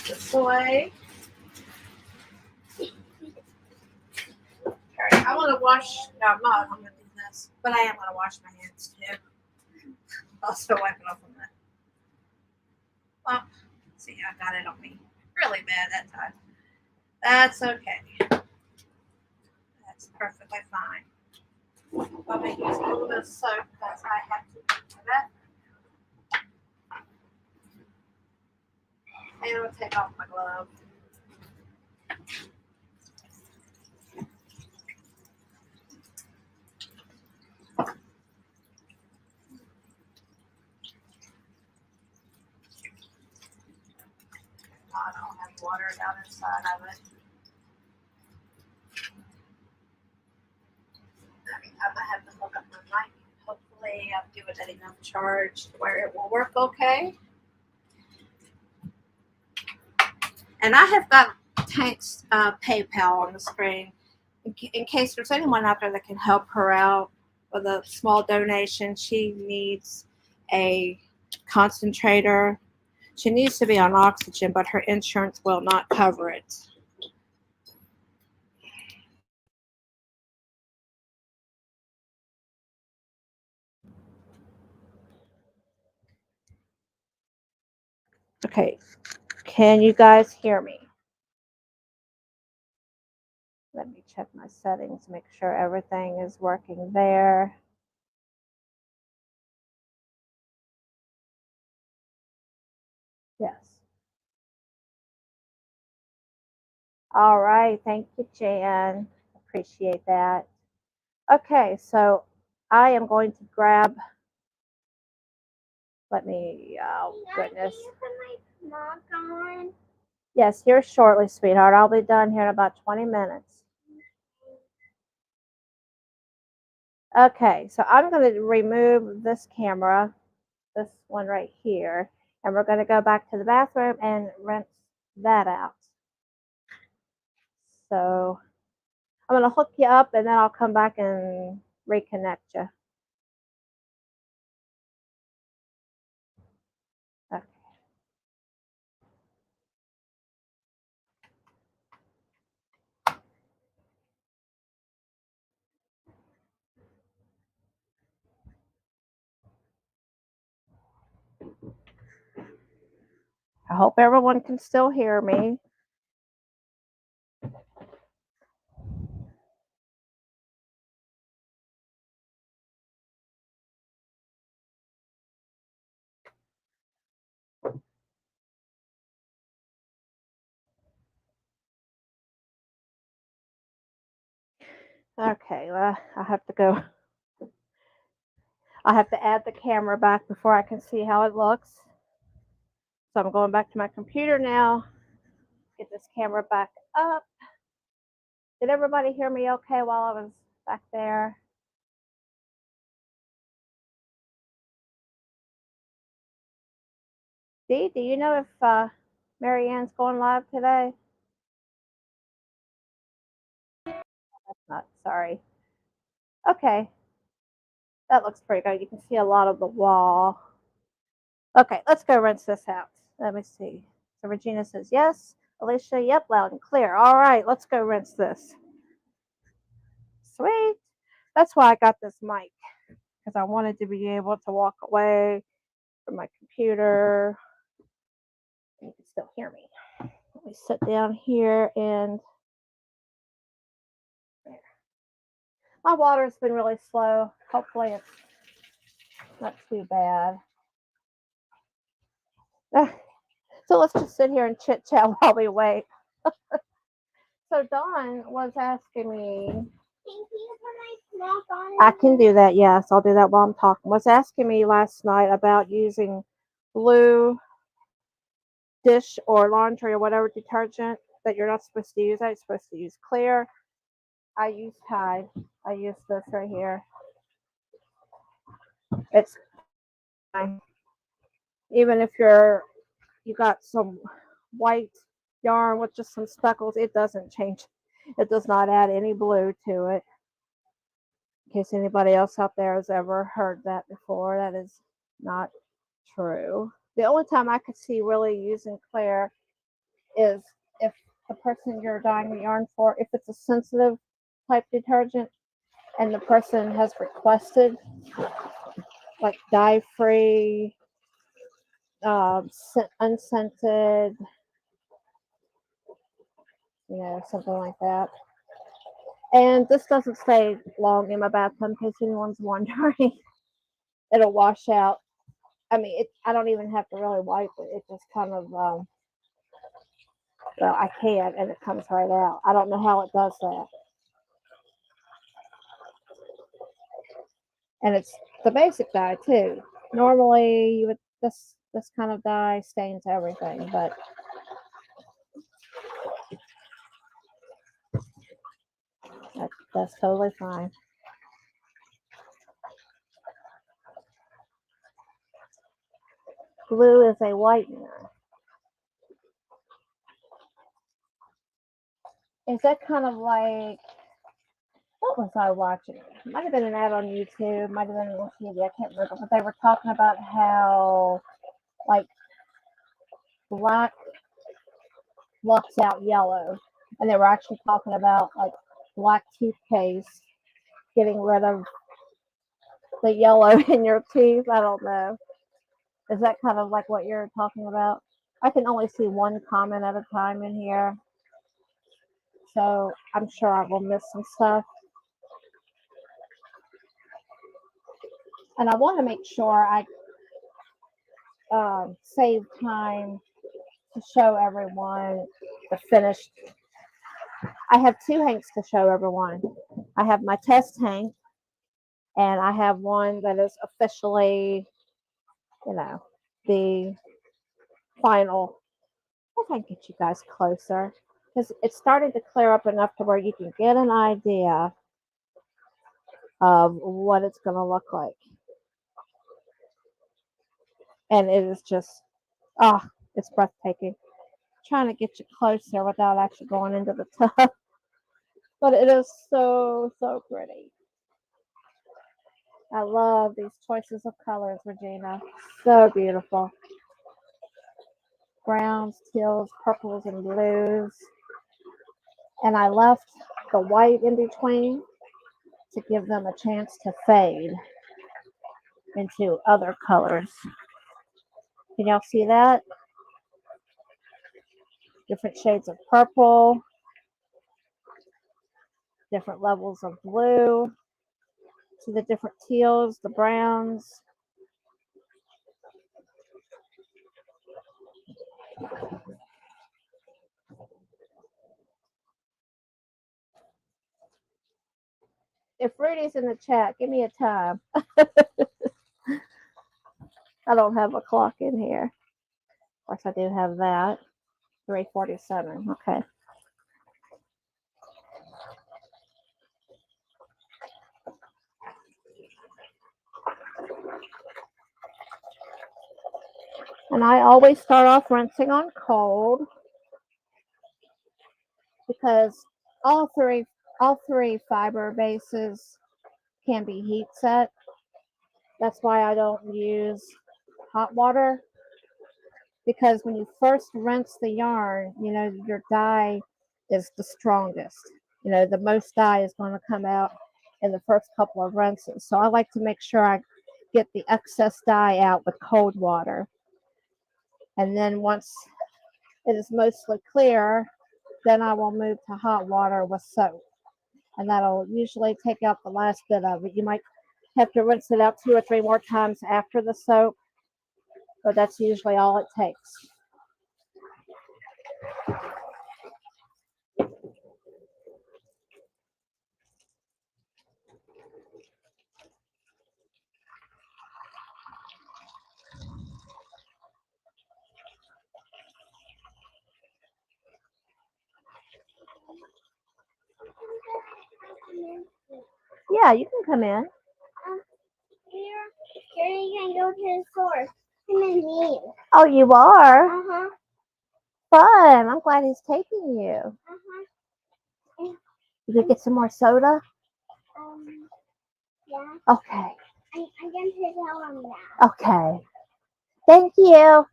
This way. Alright, I want to wash. No, I'm not. I'm going to do this. But I am going to wash my hands too. Also wipe it off on that. Well, see, I got it on me really bad that time. That's okay. That's perfectly fine. I'll make use a little bit of soap because I have to do that. And I'll take off my glove. I don't have water down inside of it. I'm gonna have to hook up my mic. Hopefully, I'll do it at enough charge where it will work okay. And I have got Tank's PayPal on the screen in case there's anyone out there that can help her out with a small donation. She needs a concentrator. She needs to be on oxygen, but her insurance will not cover it. Okay, can you guys hear me? Let me check my settings, make sure everything is working there. Yes. All right, thank you, Jan. Appreciate that. Okay, so I am going to grab, oh goodness. Can you put my mug on? Yes, here shortly, sweetheart. I'll be done here in about 20 minutes. Okay, so I'm going to remove this camera, this one right here, and we're going to go back to the bathroom and rinse that out. So I'm going to hook you up and then I'll come back and reconnect you. Okay. I hope everyone can still hear me. Okay, well, I have to go. I have to add the camera back before I can see how it looks. So I'm going back to my computer now. Get this camera back up. Did everybody hear me okay while I was back there? Dee, do you know if Marianne's going live today? That's not, sorry. Okay, that looks pretty good. You can see a lot of the wall. Okay, let's go rinse this out. Let me see. So Regina says yes. Alicia, yep, loud and clear. All right, let's go rinse this. Sweet. That's why I got this mic, because I wanted to be able to walk away from my computer. You can still hear me. Let me sit down here and there. My water's been really slow. Hopefully it's not too bad. So let's just sit here and chit chat while we wait. So Dawn was asking me. Can you put my snack on? I can do that, yes. I'll do that while I'm talking. Was asking me last night about using blue dish or laundry or whatever detergent that you're not supposed to use. I'm supposed to use clear. I use Tide. I use this right here. It's fine. Even if you got some white yarn with just some speckles, it doesn't change. It does not add any blue to it. In case anybody else out there has ever heard that before, that is not true. The only time I could see really using clear is if the person you're dyeing the yarn for, if it's a sensitive type detergent and the person has requested like dye free, unscented, something like that. And this doesn't stay long in my bathtub in case anyone's wondering. It'll wash out. I mean, I don't even have to really wipe it. It just kind of, well, I can, and it comes right out. I don't know how it does that. And it's the basic dye too. Normally, you would this kind of dye stains everything, but that's totally fine. Blue is a whitener. Is that kind of like, what was I watching? It might have been an ad on YouTube, might have been on TV, I can't remember, but they were talking about how like black fluffs out yellow, and they were actually talking about like black toothpaste getting rid of the yellow in your teeth. I don't know. Is that kind of like what you're talking about? I can only see one comment at a time in here, so I'm sure I will miss some stuff. And I want to make sure I save time to show everyone the finished. I have two hanks to show everyone. I have my test hank, and I have one that is officially, the final. If I can get you guys closer, because it's starting to clear up enough to where you can get an idea of what it's going to look like. And it is just, it's breathtaking. Trying to get you closer without actually going into the tub. But it is so, so pretty. I love these choices of colors, Regina. So beautiful. Browns, teals, purples, and blues. And I left the white in between to give them a chance to fade into other colors. Can y'all see that? Different shades of purple, different levels of blue. See the different teals, the browns. if Rudy's in the chat, give me a time. I don't have a clock in here. Of course, I do have that. 3:47. Okay. And I always start off rinsing on cold because all three fiber bases can be heat set. That's why I don't use hot water, because when you first rinse the yarn, your dye is the strongest. The most dye is going to come out in the first couple of rinses. So I like to make sure I get the excess dye out with cold water. And then once it is mostly clear, then I will move to hot water with soap. And that'll usually take out the last bit of it. You might have to rinse it out 2 or 3 more times after the soap, but that's usually all it takes. Yeah, you can come in. Here you can go to the store. I'm in need. Oh, you are? Uh-huh. Fun. I'm glad he's taking you. Uh-huh. You could get some more soda? Yeah. Okay. I'm going to tell him that. Okay. Thank you.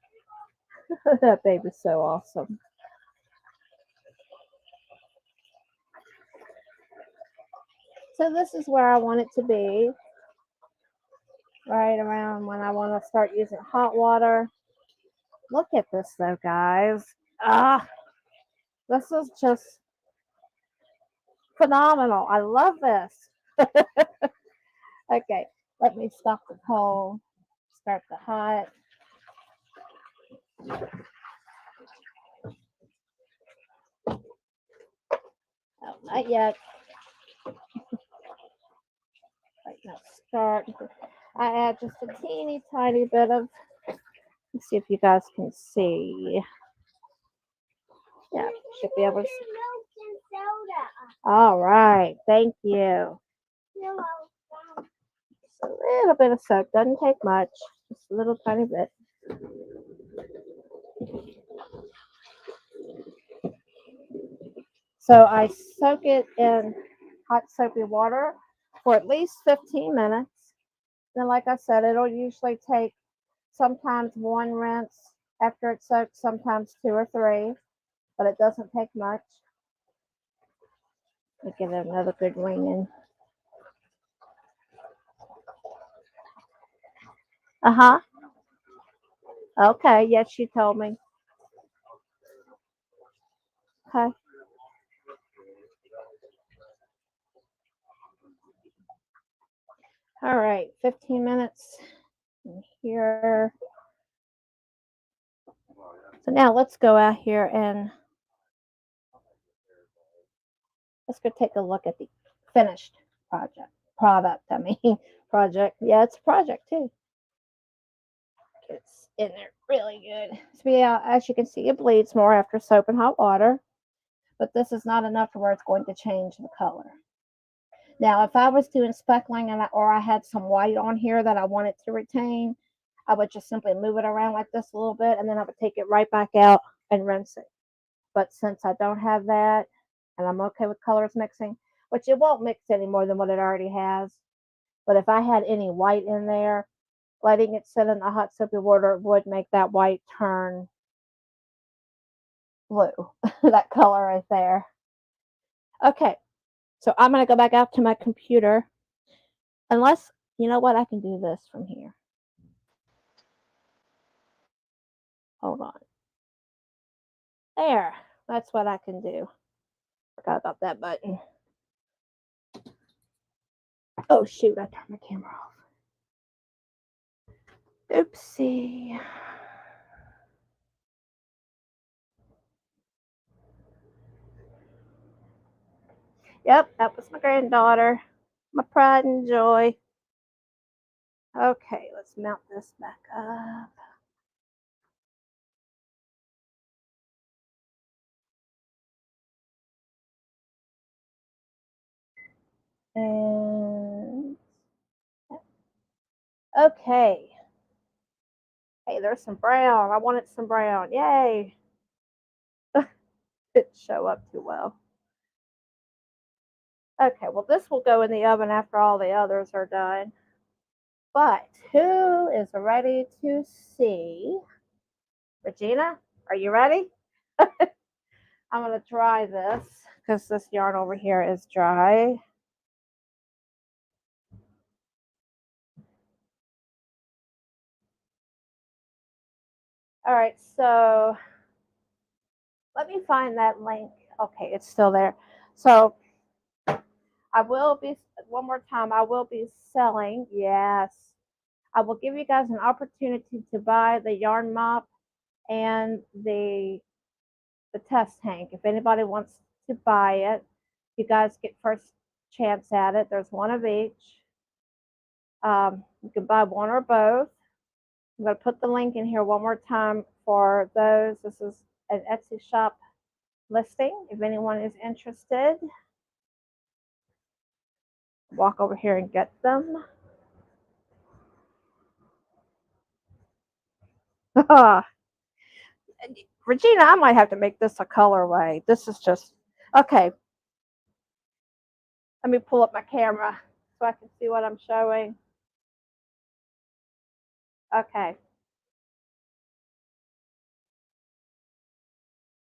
That baby's so awesome. So this is where I want it to be. Right around when I want to start using hot water. Look at this though, guys. This is just phenomenal. I love this. Okay, let me stop the cold. Start the hot. Oh, not yet. Right now, start. I add just a teeny tiny bit of. Let's see if you guys can see. Yeah, should be able to. Milk and soda. All right, thank you. You're welcome. Just a little bit of soap. Doesn't take much. Just a little tiny bit. So I soak it in hot soapy water for at least 15 minutes. Then, like I said, it'll usually take sometimes 1 rinse after it's soaked, sometimes 2 or 3, but it doesn't take much. Let me give it another good wringing. Uh-huh. Okay, yes, you told me. Okay. All right, 15 minutes in here. So now let's go out here and let's go take a look at the finished product. Project. Yeah, it's a project too. It's in there really good. So yeah, as you can see, it bleeds more after soap and hot water, but this is not enough to where it's going to change the color. Now, if I was doing speckling or I had some white on here that I wanted to retain, I would just simply move it around like this a little bit, and then I would take it right back out and rinse it. But since I don't have that, and I'm okay with colors mixing, which it won't mix any more than what it already has. But if I had any white in there, letting it sit in the hot soapy water would make that white turn blue. That color right there. Okay, so I'm going to go back out to my computer. Unless, you know what, I can do this from here. Hold on. There, that's what I can do. Forgot about that button. Oh shoot, I turned my camera off. Oopsie. Yep, that was my granddaughter. My pride and joy. Okay, let's mount this back up. And okay. Hey, there's some brown. I wanted some brown. Yay. Didn't show up too well. Okay, well, this will go in the oven after all the others are done. But who is ready to see? Regina, are you ready? I'm going to dry this because this yarn over here is dry. All right, so let me find that link. Okay, it's still there. So I will be, one more time, I will be selling, yes. I will give you guys an opportunity to buy the yarn mop and the test tank. If anybody wants to buy it, you guys get first chance at it. There's one of each. You can buy one or both. I'm going to put the link in here one more time for those. This is an Etsy shop listing. If anyone is interested, walk over here and get them. Regina, I might have to make this a colorway. This is just, okay. Let me pull up my camera so I can see what I'm showing. Okay.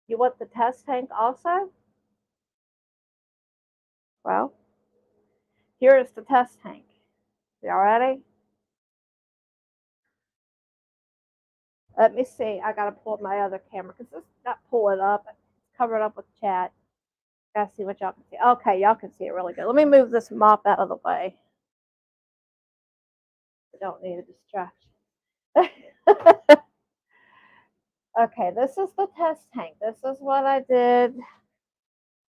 You want the test tank also? Well, here is the test tank. Y'all ready? Let me see. I gotta pull up my other camera because this not pulling up. It's covered up with chat. Gotta see what y'all can see. Okay, y'all can see it really good. Let me move this mop out of the way. I don't need a distraction. Okay, this is the test tank. This is what I did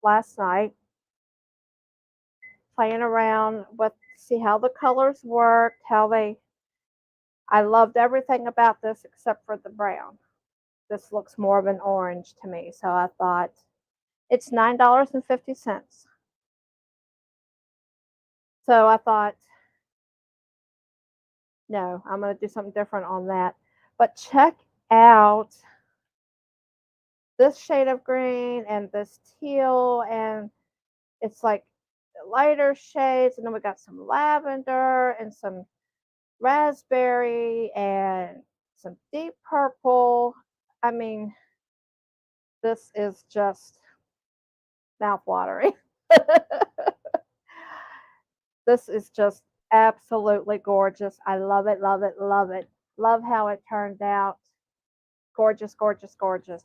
last night. Playing around with, see how the colors worked, how they, I loved everything about this except for the brown. This looks more of an orange to me, so I thought it's $9.50. So I thought, no, I'm going to do something different on that. But check out this shade of green and this teal, and it's like lighter shades, and then we got some lavender and some raspberry and some deep purple. I mean, this is just mouth-watering. This is just absolutely gorgeous. I love it, love it, love it. Love how it turned out. Gorgeous, gorgeous, gorgeous.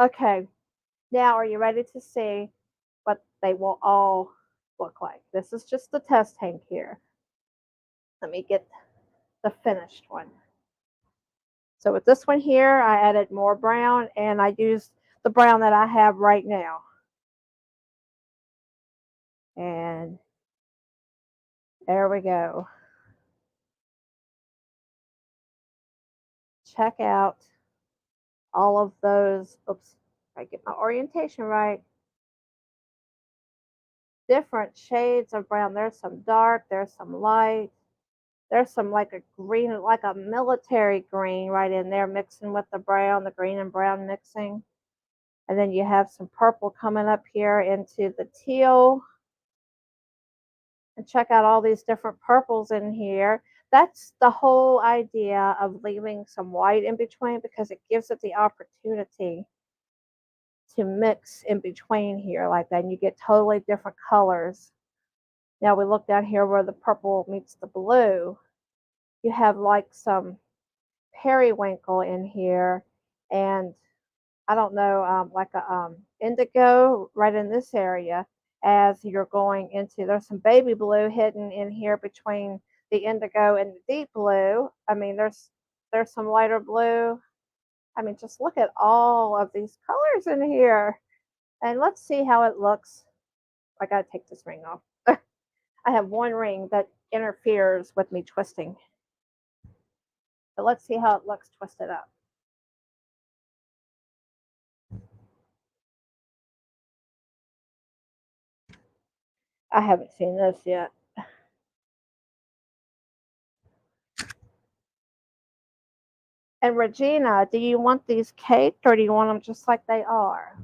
Okay, now are you ready to see what they will all look like? This is just the test tank here. Let me get the finished one. So with this one here, I added more brown, and I used the brown that I have right now. And there we go. Check out all of those. Oops, I get my orientation right. Different shades of brown. There's some dark, there's some light. There's some like a green, like a military green right in there mixing with the brown, the green and brown mixing. And then you have some purple coming up here into the teal. And check out all these different purples in here. That's the whole idea of leaving some white in between, because it gives it the opportunity to mix in between here like that, and you get totally different colors. Now we look down here where the purple meets the blue. You have like some periwinkle in here, and I don't know, like a indigo right in this area. As you're going into, there's some baby blue hidden in here between the indigo and the deep blue. I mean, there's some lighter blue. I mean, just look at all of these colors in here, and let's see how it looks I gotta take this ring off. I have one ring that interferes with me twisting. But let's see how it looks twisted up. I haven't seen this yet. And Regina, do you want these caked or do you want them just like they are?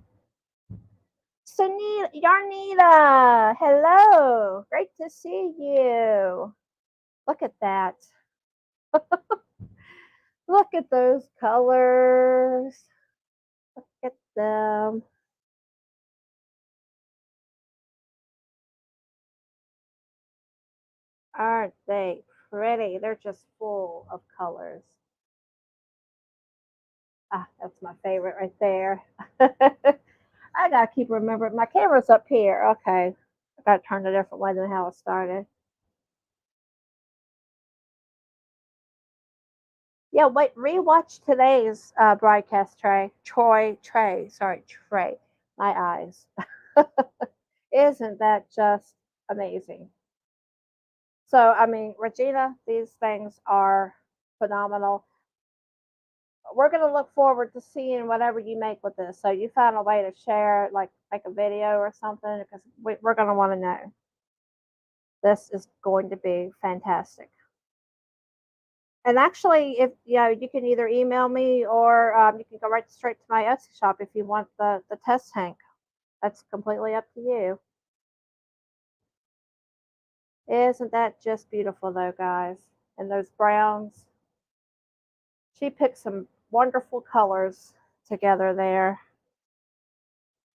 So Yarnita, hello. Great to see you. Look at that. Look at those colors. Look at them. Aren't they pretty? They're just full of colors. Ah, that's my favorite right there. I gotta keep remembering my camera's up here. Okay. I gotta turn it a different way than how it started. Yeah, wait, rewatch today's broadcast, Trey. Trey. My eyes. Isn't that just amazing? So, I mean, Regina, these things are phenomenal. We're going to look forward to seeing whatever you make with this. So, you found a way to share, like make a video or something, because we're going to want to know. This is going to be fantastic. And actually, if you can either email me or you can go right straight to my Etsy shop if you want the test tank. That's completely up to you. Isn't that just beautiful, though, guys? And those browns. She picked some wonderful colors together there.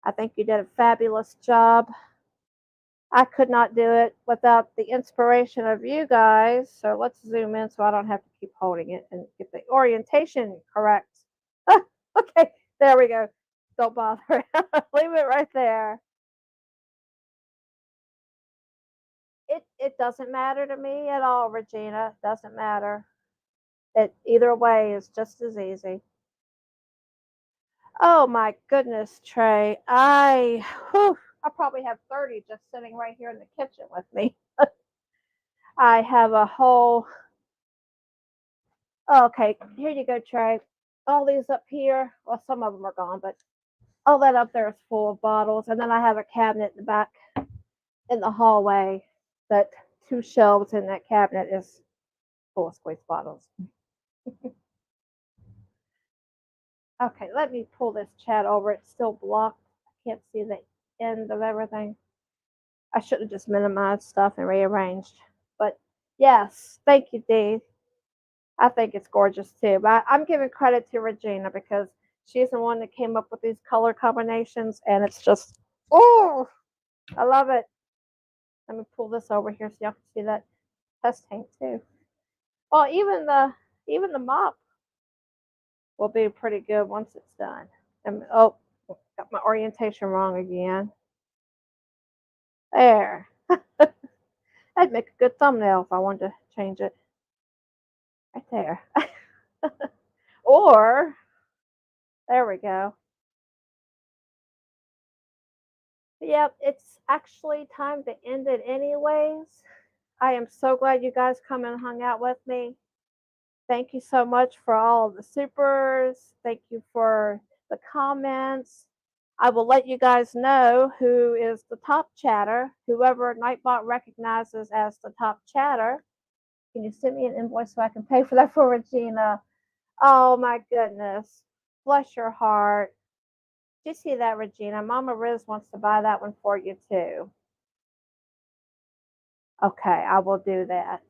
I think you did a fabulous job. I could not do it without the inspiration of you guys. So let's zoom in so I don't have to keep holding it and get the orientation correct. Okay, there we go. Don't bother. Leave it right there. It doesn't matter to me at all, Regina. Doesn't matter. It either way is just as easy. Oh my goodness, Trey. I probably have 30 just sitting right here in the kitchen with me. I have a whole okay, here you go, Trey. All these up here, well, some of them are gone, but all that up there is full of bottles. And then I have a cabinet in the back in the hallway that 2 shelves in that cabinet is full of squeeze bottles. Okay, let me pull this chat over. It's still blocked. I can't see the end of everything. I should have just minimized stuff and rearranged. But yes, thank you, Dee. I think it's gorgeous too. But I'm giving credit to Regina because she's the one that came up with these color combinations, and it's just oh, I love it. Let me pull this over here so y'all can see that test tank too. Well, even the mop will be pretty good once it's done. And oh, got my orientation wrong again. There. That'd make a good thumbnail if I wanted to change it. Right there. Or there we go. Yep, it's actually time to end it anyways. I am so glad you guys come and hung out with me. Thank you so much for all of the supers. Thank you for the comments. I will let you guys know who is the top chatter. Whoever Nightbot recognizes as the top chatter. Can you send me an invoice so I can pay for that for Regina? Oh my goodness. Bless your heart. Did you see that, Regina? Mama Riz wants to buy that one for you too. Okay, I will do that.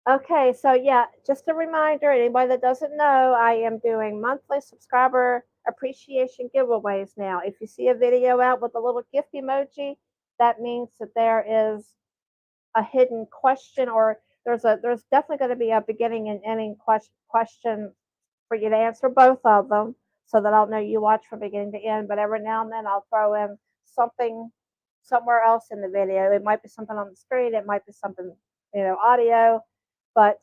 Okay, so yeah, just a reminder, anybody that doesn't know, I am doing monthly subscriber appreciation giveaways now. If you see a video out with a little gift emoji, that means that there is a hidden question, or there's definitely going to be a beginning and ending question for you to answer both of them so that I'll know you watch from beginning to end. But every now and then I'll throw in something somewhere else in the video. It might be something on the screen, it might be something, audio, but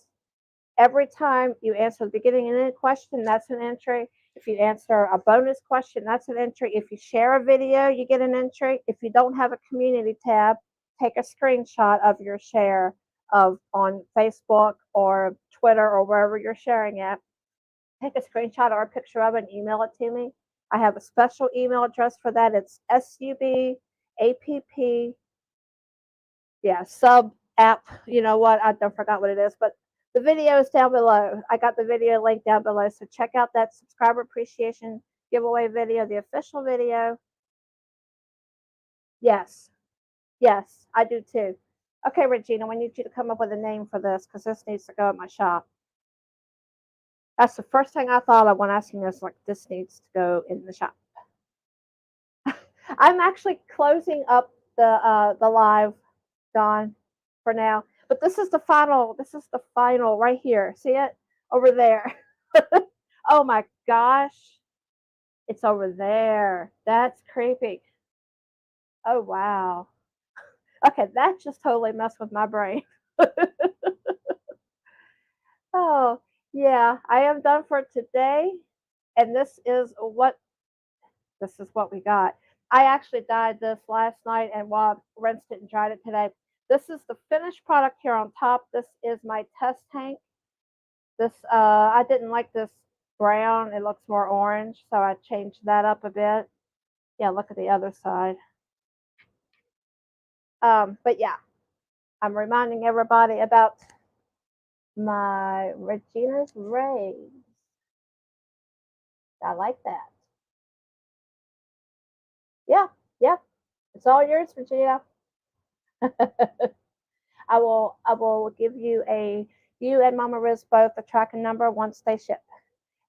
every time you answer the beginning and end question, that's an entry. If you answer a bonus question, that's an entry. If you share a video, you get an entry. If you don't have a community tab, take a screenshot of your share of on Facebook or Twitter or wherever you're sharing it. Take a screenshot or a picture of it and email it to me. I have a special email address for that. It's SUBAPP. Yeah, sub app. You know what? I don't forgot what it is, but the video is down below. I got the video link down below. So check out that subscriber appreciation giveaway video, the official video. Yes. Yes, I do too. Okay, Regina, we need you to come up with a name for this because this needs to go at my shop. That's the first thing I thought of when asking this, like, this needs to go in the shop. I'm actually closing up the live, Dawn, for now. But this is the final right here. See it? Over there. Oh my gosh. It's over there. That's creepy. Oh wow. Okay, that just totally messed with my brain. Oh, yeah, I am done for today. And this is what we got. I actually dyed this last night and rinsed it and dried it today. This is the finished product here on top. This is my test tank. This I didn't like this brown. It looks more orange, so I changed that up a bit. Yeah, look at the other side. But yeah, I'm reminding everybody about my Regina's Rays. I like that. Yeah, yeah. It's all yours, Regina. I will give you and Mama Riz both a tracking number once they ship.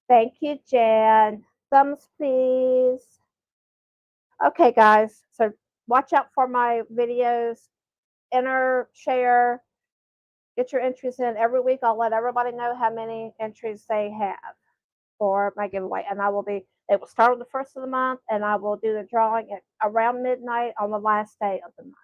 Thank you, Jan. Thumbs, please. Okay, guys. So watch out for my videos. Enter, share, get your entries in. Every week I'll let everybody know how many entries they have for my giveaway. And it will start on the first of the month, and I will do the drawing at around midnight on the last day of the month.